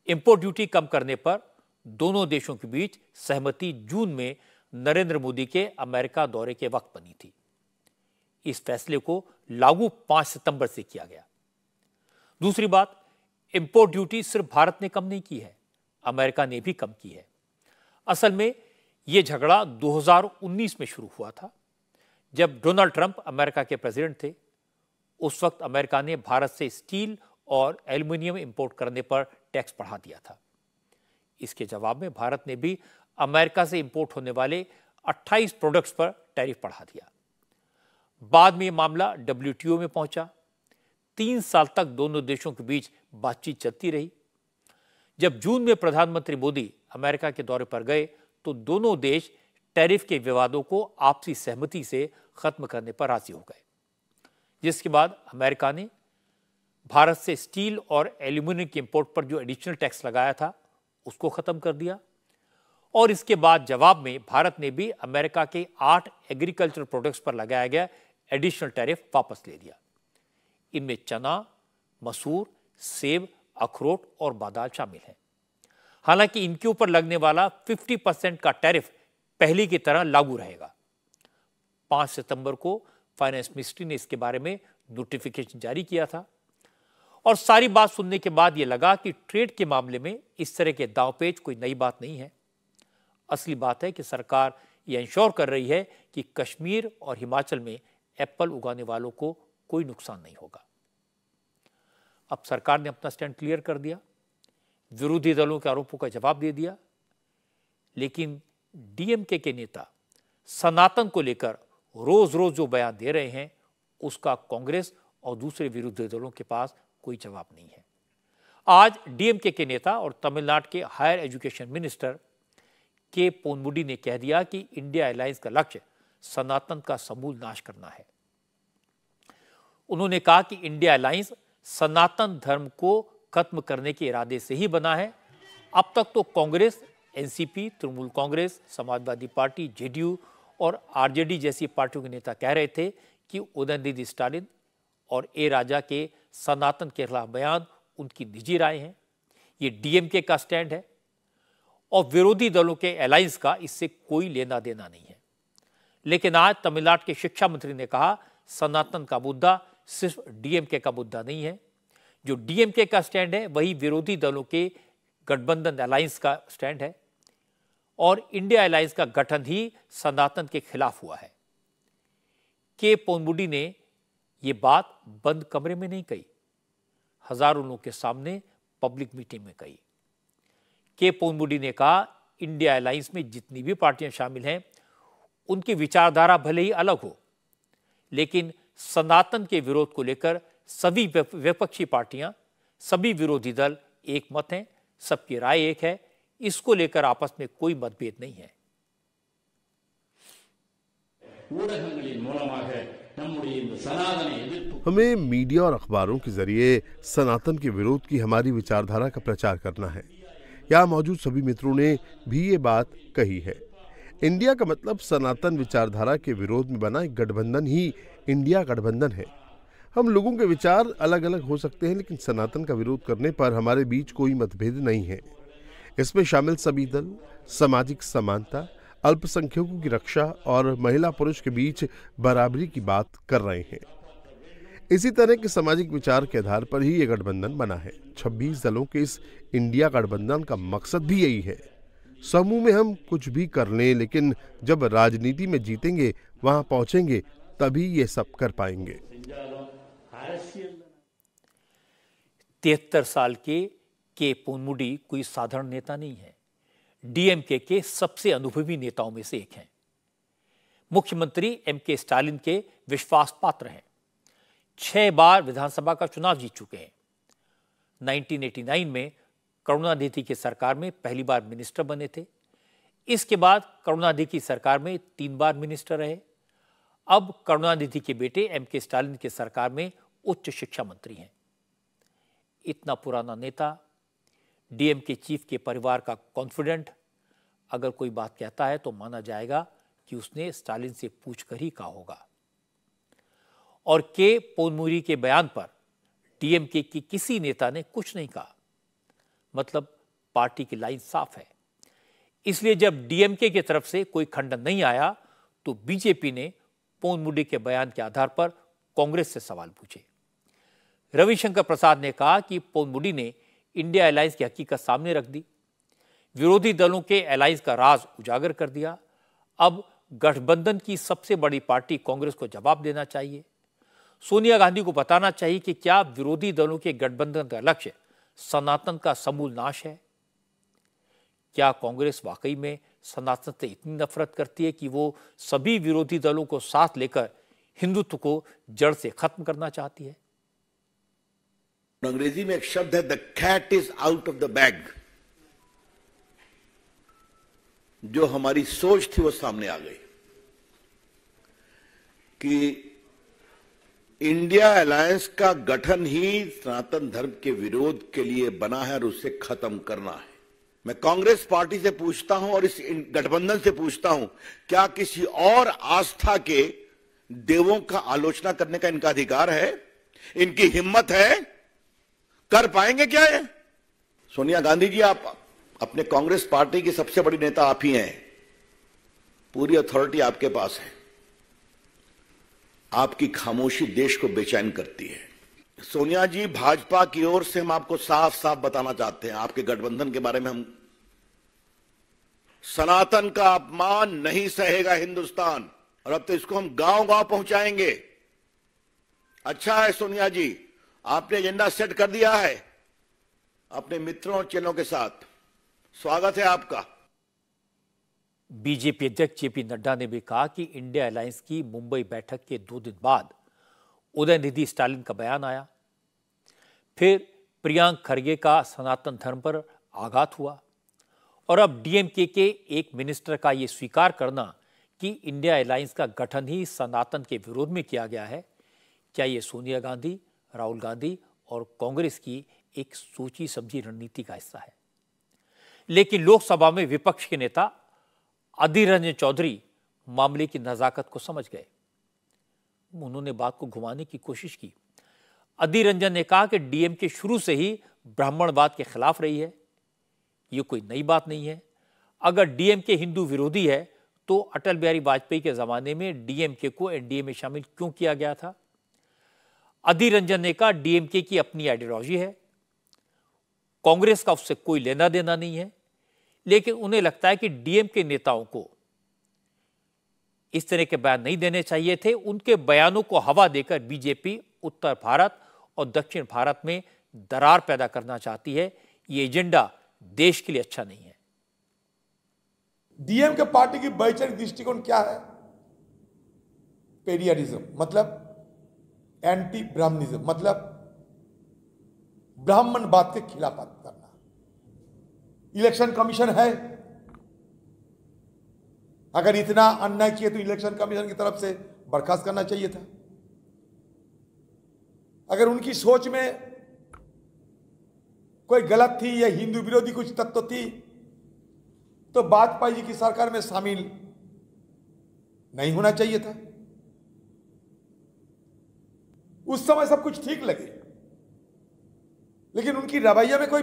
[SPEAKER 1] इंपोर्ट ड्यूटी कम करने पर दोनों देशों के बीच सहमति जून में नरेंद्र मोदी के अमेरिका दौरे के वक्त बनी थी। इस फैसले को लागू 5 सितंबर से किया गया। दूसरी बात, इंपोर्ट ड्यूटी सिर्फ भारत ने कम नहीं की है, अमेरिका ने भी कम की है। असल में ये झगड़ा 2019 में शुरू हुआ था, जब डोनाल्ड ट्रंप अमेरिका के प्रेसिडेंट थे। उस वक्त अमेरिका ने भारत से स्टील और एल्युमिनियम इंपोर्ट करने पर टैक्स बढ़ा दिया था। इसके जवाब में भारत ने भी अमेरिका से इंपोर्ट होने वाले 28 प्रोडक्ट्स पर टैरिफ बढ़ा दिया। बाद में यह मामला WTO में पहुंचा। 3 साल तक दोनों देशों के बीच बातचीत चलती रही। जब जून में प्रधानमंत्री मोदी अमेरिका के दौरे पर गए तो दोनों देश टैरिफ के विवादों को आपसी सहमति से खत्म करने पर राजी हो गए, जिसके बाद अमेरिका ने भारत से स्टील और एल्यूमिनियम के इंपोर्ट पर जो एडिशनल टैक्स लगाया था उसको खत्म कर दिया। और इसके बाद जवाब में भारत ने भी अमेरिका के 8 एग्रीकल्चर प्रोडक्ट्स पर लगाया गया एडिशनल टैरिफ वापस ले लिया। इनमें चना, मसूर, सेब, अखरोट और बादाम शामिल हैं। हालांकि इनके ऊपर लगने वाला 50% का टैरिफ पहले की तरह लागू रहेगा। 5 सितंबर को फाइनेंस मिनिस्ट्री ने इसके बारे में नोटिफिकेशन जारी किया था और सारी बात सुनने के बाद यह लगा कि ट्रेड के मामले में इस तरह के दांवपेच कोई नई बात नहीं है। असली बात है कि सरकार यह इंश्योर कर रही है कि कश्मीर और हिमाचल में एप्पल उगाने वालों को कोई नुकसान नहीं होगा। अब सरकार ने अपना स्टैंड क्लियर कर दिया, विरोधी दलों के आरोपों का जवाब दे दिया, लेकिन डीएमके के नेता सनातन को लेकर रोज रोज जो बयान दे रहे हैं उसका कांग्रेस और दूसरे विरोधी दलों के पास कोई जवाब नहीं है। आज डीएमके के नेता और तमिलनाडु के हायर एजुकेशन मिनिस्टर के पोनमुडी ने कह दिया कि इंडिया अलायंस का लक्ष्य सनातन का समूल नाश करना है। उन्होंने कहा कि इंडिया अलायंस सनातन धर्म को खत्म करने के इरादे से ही बना है। अब तक तो Congress, NCP, Trinamool Congress, Samajwadi party, JDU और आरजेडी जैसी पार्टियों के नेता कह रहे थे कि उदयनिधि स्टालिन और ए राजा के सनातन के खिलाफ बयान उनकी निजी राय है, ये डीएमके का स्टैंड है और विरोधी दलों के अलायंस का इससे कोई लेना देना नहीं है। लेकिन आज तमिलनाडु के शिक्षा मंत्री ने कहा सनातन का मुद्दा सिर्फ डीएमके का मुद्दा नहीं है। जो डीएमके का स्टैंड है वही विरोधी दलों के गठबंधन अलायंस का स्टैंड है और इंडिया अलायंस का गठन ही सनातन के खिलाफ हुआ है। के पोनमुडी ने यह बात बंद कमरे में नहीं कही, हजारों लोगों के सामने पब्लिक मीटिंग में कही। के पोनमुडी ने कहा इंडिया अलायंस में जितनी भी पार्टियां शामिल हैं उनकी विचारधारा भले ही अलग हो, लेकिन सनातन के विरोध को लेकर सभी विपक्षी पार्टियां, सभी विरोधी दल एक मत हैं, सबकी राय एक है, इसको लेकर आपस में कोई मतभेद नहीं है।
[SPEAKER 5] हमें मीडिया और अखबारों के जरिए सनातन के विरोध की हमारी विचारधारा का प्रचार करना है। यहाँ मौजूद सभी मित्रों ने भी ये बात कही है। इंडिया का मतलब सनातन विचारधारा के विरोध में बना एक गठबंधन ही इंडिया गठबंधन है। हम लोगों के विचार अलग अलग हो सकते हैं, लेकिन सनातन का विरोध करने पर हमारे बीच कोई मतभेद नहीं है। इसमें शामिल सभी दल सामाजिक समानता, अल्पसंख्यकों की रक्षा और महिला पुरुष के बीच बराबरी की बात कर रहे हैं। इसी तरह के सामाजिक विचार के आधार पर ही यह गठबंधन बना है। 26 दलों के इस इंडिया गठबंधन का मकसद भी यही है। समूह में हम कुछ भी कर लें, लेकिन जब राजनीति में जीतेंगे, वहां पहुंचेंगे, तभी ये सब कर पाएंगे।
[SPEAKER 1] 73 साल के पोनमुडी कोई साधारण नेता नहीं है। डीएमके के सबसे अनुभवी नेताओं में से एक हैं। मुख्यमंत्री एमके स्टालिन के विश्वास पात्र हैं। 6 बार विधानसभा का चुनाव जीत चुके हैं। 1989 में करुणानिधि की सरकार में पहली बार मिनिस्टर बने थे। इसके बाद करुणानिधि की सरकार में 3 बार मिनिस्टर रहे। अब करुणानिधि के बेटे एमके स्टालिन की सरकार में उच्च शिक्षा मंत्री हैं। इतना पुराना नेता, डीएमके चीफ के परिवार का कॉन्फिडेंट, अगर कोई बात कहता है तो माना जाएगा कि उसने स्टालिन से पूछकर ही कहा होगा। और के पोनमुडी के बयान पर डीएमके की किसी नेता ने कुछ नहीं कहा। मतलब पार्टी की लाइन साफ है। इसलिए जब डीएमके की तरफ से कोई खंडन नहीं आया तो बीजेपी ने पोनमुडी के बयान के आधार पर कांग्रेस से सवाल पूछे। रविशंकर प्रसाद ने कहा कि पोनमुडी ने इंडिया अलायंस की हकीकत सामने रख दी। विरोधी दलों के अलायंस का राज उजागर कर दिया। अब गठबंधन की सबसे बड़ी पार्टी कांग्रेस को जवाब देना चाहिए। सोनिया गांधी को बताना चाहिए कि क्या विरोधी दलों के गठबंधन का लक्ष्य सनातन का समूल नाश है? क्या कांग्रेस वाकई में सनातन से इतनी नफरत करती है कि वो सभी विरोधी दलों को साथ लेकर हिंदुत्व को जड़ से खत्म करना चाहती है?
[SPEAKER 10] अंग्रेजी में एक शब्द है, the cat is out of the bag. जो हमारी सोच थी वो सामने आ गई कि इंडिया अलायंस का गठन ही सनातन धर्म के विरोध के लिए बना है और उसे खत्म करना है। मैं कांग्रेस पार्टी से पूछता हूं और इस गठबंधन से पूछता हूं, क्या किसी और आस्था के देवों का आलोचना करने का इनका अधिकार है? इनकी हिम्मत है? कर पाएंगे क्या ये? सोनिया गांधी जी, आप अपने कांग्रेस पार्टी की सबसे बड़ी नेता आप ही हैं, पूरी अथॉरिटी आपके पास है। आपकी खामोशी देश को बेचैन करती है। सोनिया जी, भाजपा की ओर से हम आपको साफ साफ बताना चाहते हैं, आपके गठबंधन के बारे में हम सनातन का अपमान नहीं सहेगा हिंदुस्तान, और अब तो इसको हम गांव गांव पहुंचाएंगे। अच्छा है सोनिया जी, आपने एजेंडा सेट कर दिया है अपने मित्रों और चेलों के साथ, स्वागत है आपका।
[SPEAKER 1] बीजेपी अध्यक्ष जेपी नड्डा ने भी कहा कि इंडिया अलायंस की मुंबई बैठक के 2 दिन बाद उदयनिधि स्टालिन का बयान आया। फिर प्रियांक खरगे का सनातन धर्म पर आघात हुआ और अब डीएमके के एक मिनिस्टर का यह स्वीकार करना कि इंडिया अलायंस का गठन ही सनातन के विरोध में किया गया है। क्या यह सोनिया गांधी, राहुल गांधी और कांग्रेस की एक सोची समझी रणनीति का हिस्सा है? लेकिन लोकसभा में विपक्ष के नेता अधीर रंजन चौधरी मामले की नजाकत को समझ गए। उन्होंने बात को घुमाने की कोशिश की। अधीर रंजन ने कहा कि डीएमके शुरू से ही ब्राह्मणवाद के खिलाफ रही है, यह कोई नई बात नहीं है। अगर डीएमके हिंदू विरोधी है तो अटल बिहारी वाजपेयी के जमाने में डीएमके को एनडीए में शामिल क्यों किया गया था? अधीर रंजन ने कहा डीएमके की अपनी आइडियोलॉजी है, कांग्रेस का उससे कोई लेना देना नहीं है, लेकिन उन्हें लगता है कि डीएमके नेताओं को इस तरह के बयान नहीं देने चाहिए थे। उनके बयानों को हवा देकर बीजेपी उत्तर भारत और दक्षिण भारत में दरार पैदा करना चाहती है। ये एजेंडा देश के लिए अच्छा नहीं है।
[SPEAKER 11] डीएमके पार्टी की वैचारिक दृष्टिकोण क्या है? पेरियरिज्म, मतलब एंटी ब्राह्मणिज्म, मतलब ब्राह्मणवाद के खिलाफ बात करना। इलेक्शन कमीशन है, अगर इतना अन्याय किए तो इलेक्शन कमीशन की तरफ से बर्खास्त करना चाहिए था। अगर उनकी सोच में कोई गलत थी या हिंदू विरोधी कुछ तत्व थी तो वाजपेयी जी की सरकार में शामिल नहीं होना चाहिए था। उस समय सब कुछ ठीक लगे, लेकिन उनकी रवैया में कोई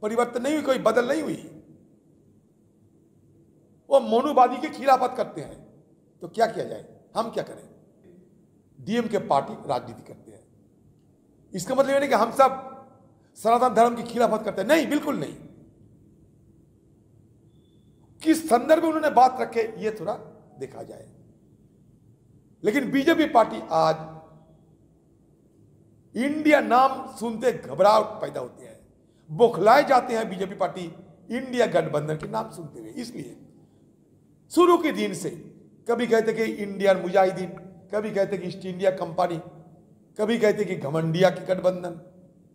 [SPEAKER 11] परिवर्तन नहीं हुई, कोई बदल नहीं हुई। वो मनुवादी के खिलाफ बात करते हैं, तो क्या किया जाए? हम क्या करें? डीएमके पार्टी राजनीति करते हैं, इसका मतलब ये नहीं कि हम सब सनातन धर्म की खिलाफत करते हैं, नहीं, बिल्कुल नहीं। किस संदर्भ में उन्होंने बात रखे ये थोड़ा देखा जाए। लेकिन बीजेपी पार्टी आज इंडिया नाम सुनते घबराहट पैदा होती है, बौखलाए जाते हैं बीजेपी पार्टी इंडिया गठबंधन के नाम सुनते हुए। इसलिए शुरू के दिन से कभी कहते कि इंडियन मुजाहिदीन, कभी कहते कि ईस्ट इंडिया कंपनी, कभी कहते कि घमंडिया की गठबंधन,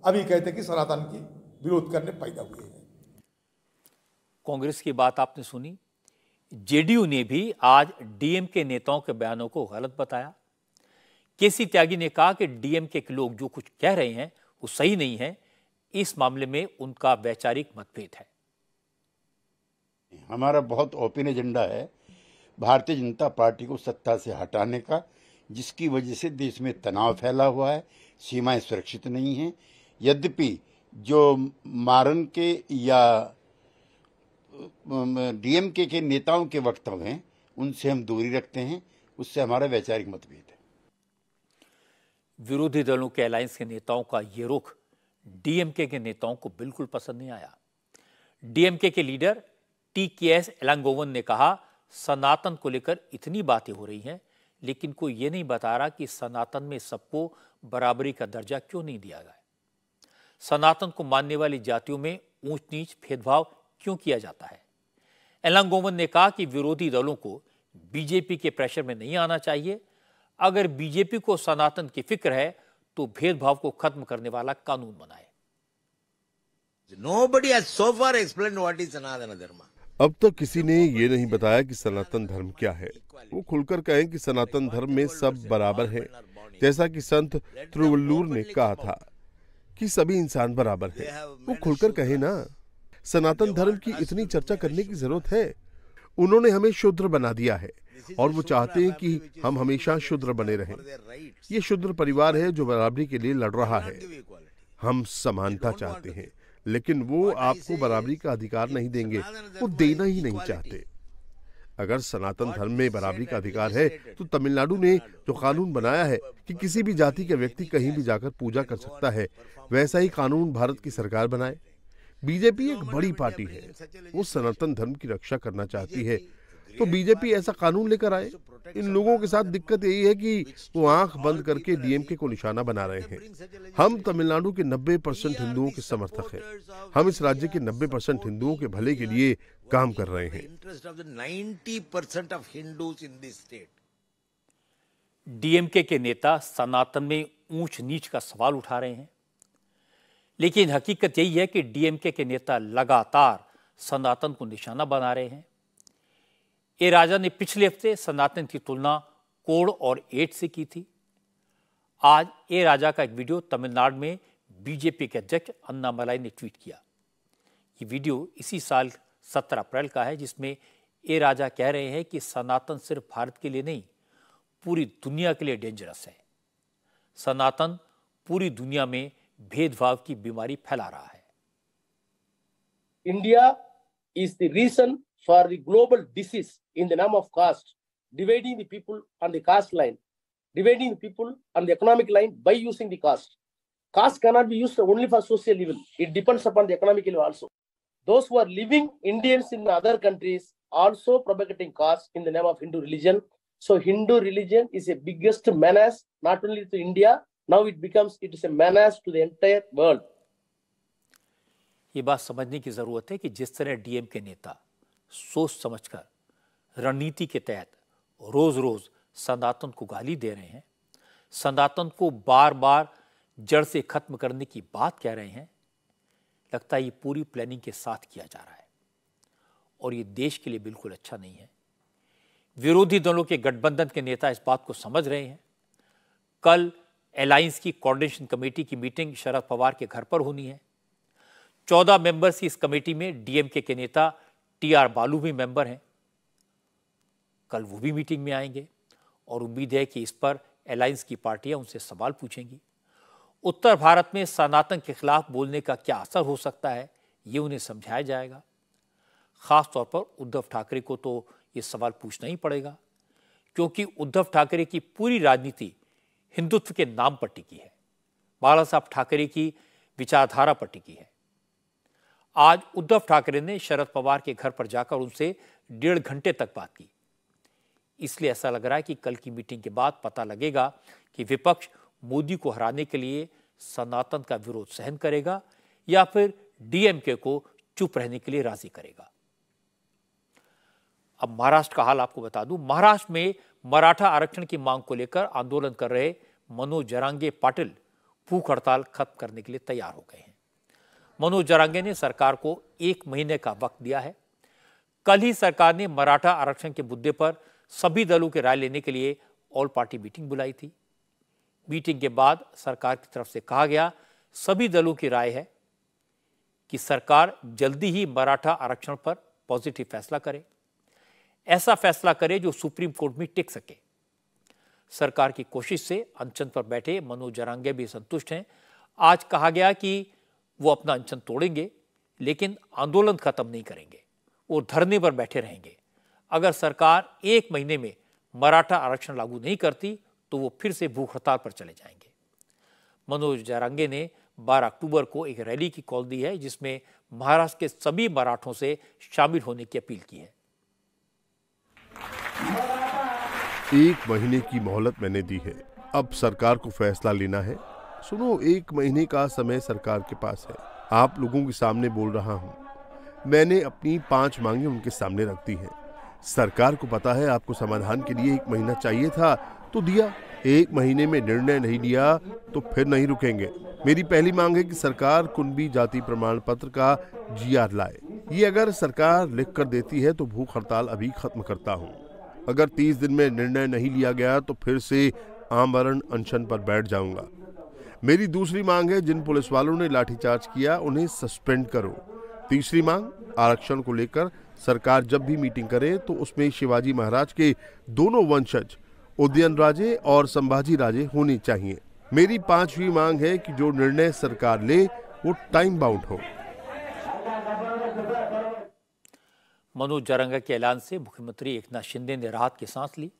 [SPEAKER 11] अभी कहते कि सनातन की विरोध करने पैदा हुए हैं।
[SPEAKER 1] कांग्रेस की बात आपने सुनी। जेडीयू ने भी आज डीएमके नेताओं के बयानों को गलत बताया। केसी त्यागी ने कहा कि डीएमके के लोग जो कुछ कह रहे हैं वो सही नहीं है। इस मामले में उनका वैचारिक मतभेद है।
[SPEAKER 12] हमारा बहुत ओपन एजेंडा है भारतीय जनता पार्टी को सत्ता से हटाने का, जिसकी वजह से देश में तनाव फैला हुआ है, सीमाएं सुरक्षित नहीं हैं। यद्यपि जो मारन के या डीएमके के नेताओं के वक्तव्य हैं उनसे हम दूरी रखते हैं, उससे हमारा वैचारिक मतभेद है।
[SPEAKER 1] विरोधी दलों के अलायंस के नेताओं का ये रुख डीएमके के नेताओं को बिल्कुल पसंद नहीं आया। डीएमके के लीडर टीकेएस एलांगोवन ने कहा, सनातन को लेकर इतनी बातें हो रही हैं, लेकिन कोई ये नहीं बता रहा कि सनातन में सबको बराबरी का दर्जा क्यों नहीं दिया गया। सनातन को मानने वाली जातियों में ऊंच नीच भेदभाव क्यों किया जाता है। एलांगोवन ने कहा कि विरोधी दलों को बीजेपी के प्रेशर में नहीं आना चाहिए। अगर बीजेपी को सनातन की फिक्र है तो भेदभाव को खत्म करने वाला कानून बनाए।
[SPEAKER 13] Nobody has so far explained what is Sanatana Dharma.
[SPEAKER 5] अब तक किसी ने ये नहीं बताया कि सनातन धर्म क्या है। वो खुलकर कहें कि सनातन धर्म में सब बराबर हैं, जैसा कि संत तिरुवल्लुवर ने कहा था कि सभी इंसान बराबर हैं। वो खुलकर कहे ना। सनातन धर्म की इतनी चर्चा करने की जरूरत है। उन्होंने हमें शूद्र बना दिया है और वो चाहते हैं कि हम हमेशा शूद्र बने रहें। ये शूद्र परिवार है जो बराबरी के लिए लड़ रहा है। हम समानता चाहते हैं, लेकिन वो आपको बराबरी का अधिकार नहीं देंगे, वो देना ही नहीं चाहते। अगर सनातन धर्म में बराबरी का अधिकार है तो तमिलनाडु ने जो कानून बनाया है कि किसी भी जाति का व्यक्ति कहीं भी जाकर पूजा कर सकता है, वैसा ही कानून भारत की सरकार बनाए। बीजेपी एक बड़ी पार्टी है, वो सनातन धर्म की रक्षा करना चाहती है, तो बीजेपी ऐसा कानून लेकर आए। इन लोगों के साथ दिक्कत यही है कि वो आंख बंद करके डीएमके को निशाना बना रहे हैं। हम तमिलनाडु के 90% हिंदुओं के समर्थक हैं। हम इस राज्य के 90% हिंदुओं के भले के लिए काम कर रहे हैं।
[SPEAKER 1] डीएमके के नेता सनातन में ऊंच नीच का सवाल उठा रहे हैं, लेकिन हकीकत यही है कि डीएमके के नेता लगातार सनातन को निशाना बना रहे हैं। ए राजा ने पिछले हफ्ते सनातन की तुलना कोड और एड्स से की थी। आज ए राजा का एक वीडियो तमिलनाडु में बीजेपी के अध्यक्ष अन्नामलाई ने ट्वीट किया। ये वीडियो इसी साल 17 अप्रैल का है, जिसमें ए राजा कह रहे हैं कि सनातन सिर्फ भारत के लिए नहीं, पूरी दुनिया के लिए डेंजरस है। सनातन पूरी दुनिया में भेदभाव की बीमारी फैला रहा है।
[SPEAKER 14] India is the reason for the global disease in the name of caste, dividing the people on the caste line, dividing the people on the economic line by using the caste. Caste cannot be used only for social evil. It depends upon the economic evil also. Those who are living Indians in other countries also propagating caste in the name of Hindu religion. So Hindu religion is a biggest menace not only to India, now it is a menace to the entire world.
[SPEAKER 1] ये बात समझने की जरूरत है कि जिस तरह डीएम के नेता सोच समझकर रणनीति के तहत रोज रोज सनातन को गाली दे रहे हैं, सनातन को बार बार जड़ से खत्म करने की बात कह रहे हैं, लगता है ये पूरी प्लानिंग के साथ किया जा रहा है और ये देश के लिए बिल्कुल अच्छा नहीं है। विरोधी दलों के गठबंधन के नेता इस बात को समझ रहे हैं। कल अलायंस की कोऑर्डिनेशन कमेटी की मीटिंग शरद पवार के घर पर होनी है। 14 मेंबर्स की इस कमेटी में डीएमके के नेता टीआर बालू भी मेंबर हैं। कल वो भी मीटिंग में आएंगे और उम्मीद है कि इस पर अलायंस की पार्टियां उनसे सवाल पूछेंगी। उत्तर भारत में सनातन के खिलाफ बोलने का क्या असर हो सकता है, ये उन्हें समझाया जाएगा। खास तौर पर उद्धव ठाकरे को तो ये सवाल पूछना ही पड़ेगा, क्योंकि उद्धव ठाकरे की पूरी राजनीति हिंदुत्व के नाम पर टिकी है, बाला साहब ठाकरे की विचारधारा पर टिकी है। आज उद्धव ठाकरे ने शरद पवार के घर पर जाकर उनसे 1.5 घंटे तक बात की। इसलिए ऐसा लग रहा है कि कल की मीटिंग के बाद पता लगेगा कि विपक्ष मोदी को हराने के लिए सनातन का विरोध सहन करेगा या फिर डीएमके को चुप रहने के लिए राजी करेगा। अब महाराष्ट्र का हाल आपको बता दूं। महाराष्ट्र में मराठा आरक्षण की मांग को लेकर आंदोलन कर रहे मनोज जरांगे पाटिल भूख हड़ताल खत्म करने के लिए तैयार हो गए हैं। मनोज जरांगे ने सरकार को 1 महीने का वक्त दिया है। कल ही सरकार ने मराठा आरक्षण के मुद्दे पर सभी दलों की राय लेने के लिए ऑल पार्टी मीटिंग बुलाई थी। मीटिंग के बाद सरकार की तरफ से कहा गया, सभी दलों की राय है कि सरकार जल्दी ही मराठा आरक्षण पर पॉजिटिव फैसला करे, ऐसा फैसला करे जो सुप्रीम कोर्ट में टिक सके। सरकार की कोशिश से अनशन पर बैठे मनोज जरांगे भी संतुष्ट हैं। आज कहा गया कि वो अपना अनशन तोड़ेंगे, लेकिन आंदोलन खत्म नहीं करेंगे, वो धरने पर बैठे रहेंगे। अगर सरकार 1 महीने में मराठा आरक्षण लागू नहीं करती तो वो फिर से भूख हड़ताल पर चले जाएंगे। मनोज जरांगे ने 12 अक्टूबर को एक रैली की कॉल दी है, जिसमें महाराष्ट्र के सभी मराठों से शामिल होने की अपील की है।
[SPEAKER 5] 1 महीने की मोहलत मैंने दी है, अब सरकार को फैसला लेना है। सुनो, 1 महीने का समय सरकार के पास है। आप लोगों के सामने बोल रहा हूँ। मैंने अपनी 5 मांगे उनके सामने रख दी हैं। सरकार को पता है आपको समाधान के लिए 1 महीना चाहिए था, तो दिया। 1 महीने में निर्णय नहीं लिया तो फिर नहीं रुकेंगे। मेरी पहली मांग है कि सरकार कुणबी जाति प्रमाण पत्र का GR लाए। ये अगर सरकार लिख कर देती है तो भूख हड़ताल अभी खत्म करता हूँ। अगर 30 दिन में निर्णय नहीं लिया गया तो फिर से आमरण अनशन पर बैठ जाऊंगा। मेरी दूसरी मांग है, जिन पुलिस वालों ने लाठीचार्ज किया उन्हें सस्पेंड करो। तीसरी मांग, आरक्षण को लेकर सरकार जब भी मीटिंग करे तो उसमें शिवाजी महाराज के दोनों वंशज उदयनराजे और संभाजी राजे होने चाहिए। मेरी 5वीं मांग है कि जो निर्णय सरकार ले वो टाइम बाउंड हो।
[SPEAKER 1] मनोज जरंगा के ऐलान से मुख्यमंत्री एकनाथ शिंदे ने राहत की सांस ली।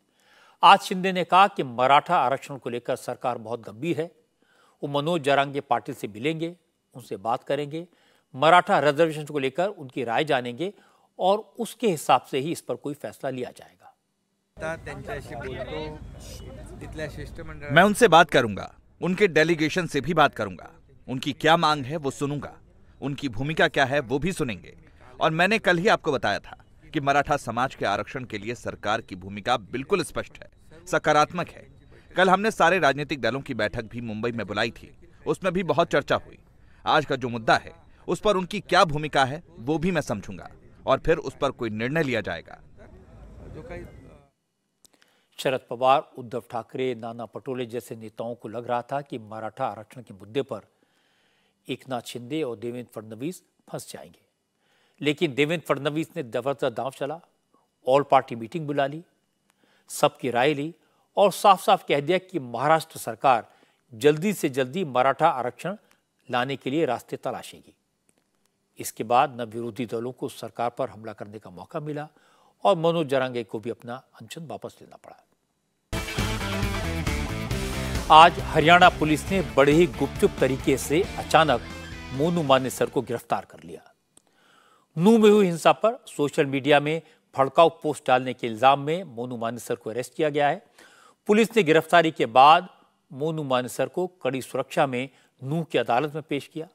[SPEAKER 1] आज शिंदे ने कहा कि मराठा आरक्षण को लेकर सरकार बहुत गंभीर है। वो मनोज जरंगे पाटिल से मिलेंगे, उनसे बात करेंगे, मराठा रिजर्वेशन को लेकर उनकी राय जानेंगे और उसके हिसाब से ही इस पर कोई फैसला लिया जाएगा।
[SPEAKER 15] मैं उनसे बात करूंगा, उनके डेलीगेशन से भी बात करूंगा। उनकी क्या मांग है वो सुनूंगा, उनकी भूमिका क्या है वो भी सुनेंगे। और मैंने कल ही आपको बताया था कि मराठा समाज के आरक्षण के लिए सरकार की भूमिका बिल्कुल स्पष्ट है, सकारात्मक है। कल हमने सारे राजनीतिक दलों की बैठक भी मुंबई में बुलाई थी, उसमें भी बहुत चर्चा हुई। आज का जो मुद्दा है उस पर उनकी क्या भूमिका है वो भी मैं समझूंगा और फिर उस पर कोई निर्णय लिया जाएगा।
[SPEAKER 1] शरद पवार, उद्धव ठाकरे, नाना पटोले जैसे नेताओं को लग रहा था कि मराठा आरक्षण के मुद्दे पर एकनाथ शिंदे और देवेंद्र फडणवीस फंस जाएंगे, लेकिन देवेंद्र फडणवीस ने जबरदस्त दांव चला, ऑल पार्टी मीटिंग बुला ली, सबकी राय ली और साफ साफ कह दिया कि महाराष्ट्र सरकार जल्दी से जल्दी मराठा आरक्षण लाने के लिए रास्ते तलाशेगी। इसके बाद न विरोधी दलों को सरकार पर हमला करने का मौका मिला और मनोज जरंगे को भी अपना अनशन वापस लेना पड़ा। आज हरियाणा पुलिस ने बड़े ही गुपचुप तरीके से अचानक मोनू मानेसर को गिरफ्तार कर लिया। नूह में हुई हिंसा पर सोशल मीडिया में भड़काऊ पोस्ट डालने के इल्जाम में मोनू मानेसर को अरेस्ट किया गया है। पुलिस ने गिरफ्तारी के बाद मोनू मानेसर को कड़ी सुरक्षा में नूह की अदालत में पेश किया।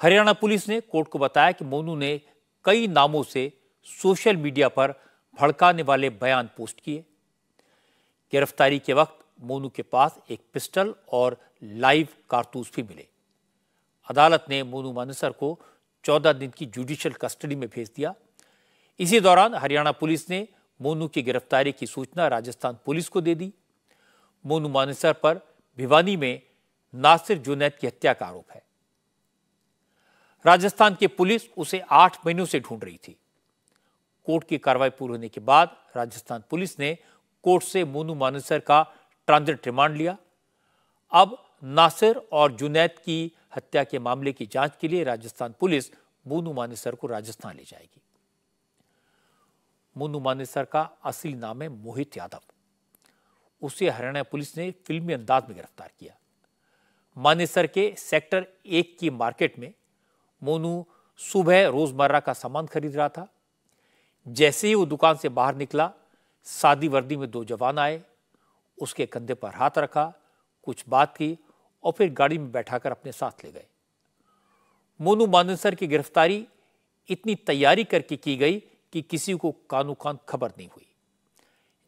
[SPEAKER 1] हरियाणा पुलिस ने कोर्ट को बताया कि मोनू ने कई नामों से सोशल मीडिया पर भड़काने वाले बयान पोस्ट किए। गिरफ्तारी के वक्त मोनू के पास एक पिस्टल और लाइव कारतूस भी मिले। अदालत ने मोनू मानेसर को 14 दिन की जुडिशियल कस्टडी में भेज दिया। इसी दौरान हरियाणा पुलिस ने मोनू की गिरफ्तारी की सूचना राजस्थान पुलिस को दे दी। मोनू मानेसर पर भिवानी में नासिर जुनैद की हत्या का आरोप है। राजस्थान की पुलिस उसे 8 महीनों से ढूंढ रही थी। कोर्ट की कार्रवाई पूरी होने के बाद राजस्थान पुलिस ने कोर्ट से मोनू मानेसर का ट्रांजिट रिमांड लिया। अब नासिर और जुनैद की हत्या के मामले की जांच के लिए राजस्थान पुलिस मोनू मानेसर को राजस्थान ले जाएगी। मोनू मानेसर का असली नाम है मोहित यादव। उसे हरियाणा पुलिस ने फिल्मी अंदाज में गिरफ्तार किया। मानेसर के सेक्टर 1 की मार्केट में मोनू सुबह रोजमर्रा का सामान खरीद रहा था। जैसे ही वो दुकान से बाहर निकला, सादी वर्दी में 2 जवान आए, उसके कंधे पर हाथ रखा, कुछ बात की और फिर गाड़ी में बैठाकर अपने साथ ले गए। मोनू मानेसर की गिरफ्तारी इतनी तैयारी करके की गई कि किसी को कानो कान खबर नहीं हुई।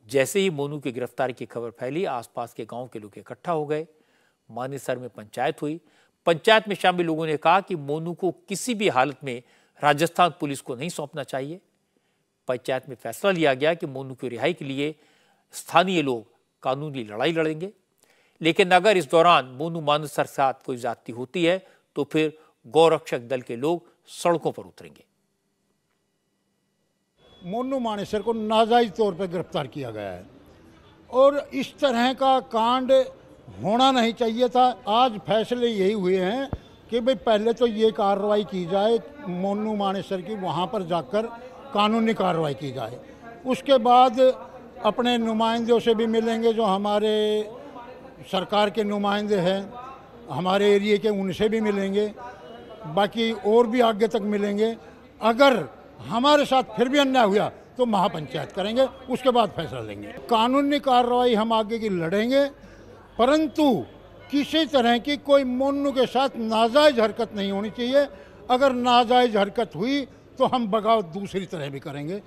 [SPEAKER 1] जैसे ही मोनू की गिरफ्तारी की खबर फैली, आसपास के गांव के लोग इकट्ठा हो गए। मानेसर में पंचायत हुई। पंचायत में शामिल लोगों ने कहा कि मोनू को किसी भी हालत में राजस्थान पुलिस को नहीं सौंपना चाहिए। पंचायत में फैसला लिया गया कि मोनू की रिहाई के लिए स्थानीय लोग कानूनी लड़ाई लड़ेंगे, लेकिन अगर इस दौरान मोनू मानेसर के साथ कोई ज्यादती होती है तो फिर गौरक्षक दल के लोग सड़कों पर उतरेंगे।
[SPEAKER 16] मोनू मानेसर को नाजायज तौर पर गिरफ्तार किया गया है और इस तरह का कांड होना नहीं चाहिए था। आज फैसले यही हुए हैं कि भाई पहले तो ये कार्रवाई की जाए, मोनू मानेसर की वहाँ पर जाकर कानूनी कार्रवाई की जाए। उसके बाद अपने नुमाइंदों से भी मिलेंगे जो हमारे सरकार के नुमाइंदे हैं, हमारे एरिए के उनसे भी मिलेंगे, बाकी और भी आगे तक मिलेंगे। अगर हमारे साथ फिर भी अन्याय हुआ तो महापंचायत करेंगे, उसके बाद फैसला लेंगे। कानूनी कार्रवाई हम आगे की लड़ेंगे, परंतु किसी तरह की कोई मोनू के साथ नाजायज हरकत नहीं होनी चाहिए। अगर नाजायज हरकत हुई तो हम बगावत दूसरी तरह भी करेंगे।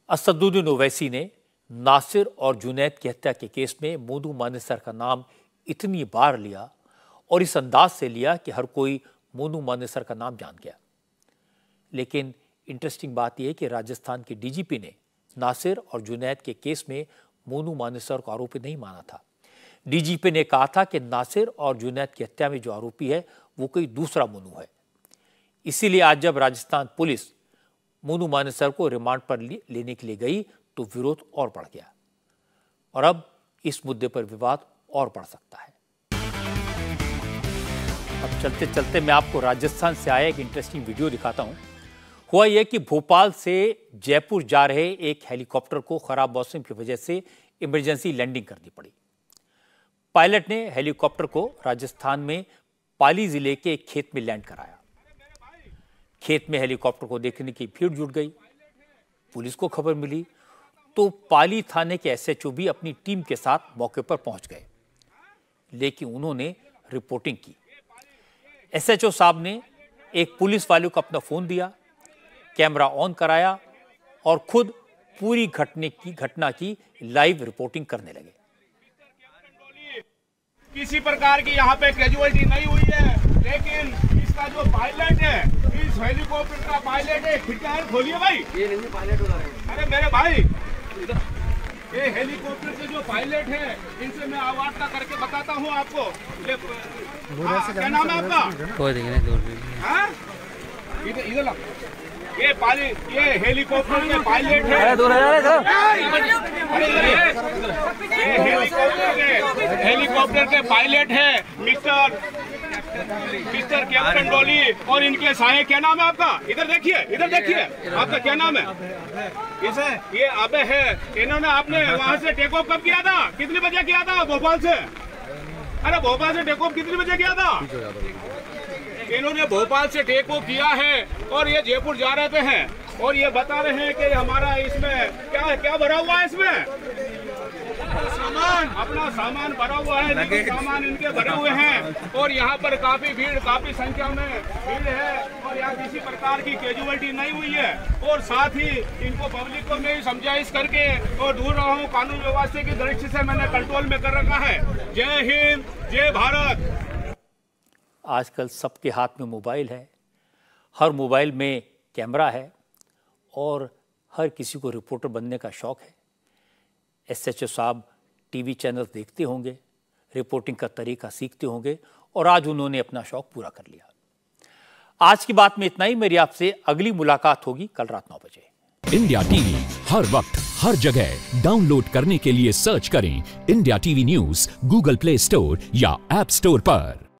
[SPEAKER 1] असदुद्दीन ओवैसी ने नासिर और जुनैद की हत्या के केस में मोनू मानेसर का नाम इतनी बार लिया और इस अंदाज से लिया कि हर कोई मोनू मानेसर का नाम जान गया। लेकिन इंटरेस्टिंग बात यह है कि राजस्थान के डीजीपी ने नासिर और जुनैद के केस में मोनू मानेसर को आरोपी नहीं माना था। डीजीपी ने कहा था कि नासिर और जुनैद की हत्या में जो आरोपी है वो कोई दूसरा मोनू है। इसीलिए आज जब राजस्थान पुलिस मोनू मानेसर को रिमांड पर लेने के लिए गई तो विरोध और बढ़ गया और अब इस मुद्दे पर विवाद और बढ़ सकता है। अब चलते चलते मैं आपको राजस्थान से आया एक इंटरेस्टिंग वीडियो दिखाता हूं। हुआ यह कि भोपाल से जयपुर जा रहे एक हेलीकॉप्टर को खराब मौसम की वजह से इमरजेंसी लैंडिंग करनी पड़ी। पायलट ने हेलीकॉप्टर को राजस्थान में पाली जिले के एक खेत में लैंड कराया। खेत में हेलीकॉप्टर को देखने की भीड़ जुट गई। पुलिस को खबर मिली तो पाली थाने के एसएचओ भी अपनी टीम के साथ मौके पर पहुंच गए, लेकिन उन्होंने रिपोर्टिंग की। एसएचओ साहब ने एक पुलिस वाले को अपना फोन दिया, कैमरा ऑन कराया और खुद पूरी घटना की लाइव रिपोर्टिंग करने लगे।
[SPEAKER 17] किसी प्रकार की यहाँ पे कैजुअलिटी नहीं हुई है, लेकिन इसका जो पायलट है, इस हेलीकॉप्टर का पायलट है, खिड़कियां खोलिए भाई। ये नहीं पायलट होगा। अरे मेरे भाई, ये हेलीकॉप्टर के जो पायलट है इनसे मैं वार्ता करके बताता हूँ आपको। क्या नाम है आपका? इधर ये हेलीकॉप्टर के पायलट है। हेलीकॉप्टर के पायलट है मिस्टर कैप्टन डॉली और इनके साये। क्या नाम है आपका? इधर देखिए आपका क्या नाम है? इसे ये अबे है। इन्होंने आपने वहाँ से टेक ऑफ कब किया था? कितने बजे किया था भोपाल से? अरे भोपाल से टेक ऑफ कितने बजे किया था? इन्होंने भोपाल से टेक ऑफ किया है और ये जयपुर जा रहे हैं और ये बता रहे हैं कि हमारा इसमें क्या भरा हुआ है, इसमें अपना सामान भरा हुआ है, लेकिन सामान इनके भरे हुए हैं और यहाँ पर काफी संख्या में भीड़ है और यहाँ किसी प्रकार की कैजुअलिटी नहीं हुई है। और साथ ही इनको पब्लिक को मैं समझाइश करके और दूर रहा हूँ, कानून व्यवस्था की दृष्टि से मैंने कंट्रोल में कर रखा है। जय हिंद, जय भारत।
[SPEAKER 1] आजकल सबके हाथ में मोबाइल है, हर मोबाइल में कैमरा है और हर किसी को रिपोर्टर बनने का शौक है। एसएचओ साहब टीवी चैनल देखते होंगे, रिपोर्टिंग का तरीका सीखते होंगे और आज उन्होंने अपना शौक पूरा कर लिया। आज की बात में इतना ही। मेरी आपसे अगली मुलाकात होगी कल रात 9 बजे।
[SPEAKER 18] इंडिया टीवी हर वक्त हर जगह डाउनलोड करने के लिए सर्च करें India TV news Google play store या ऐप स्टोर पर।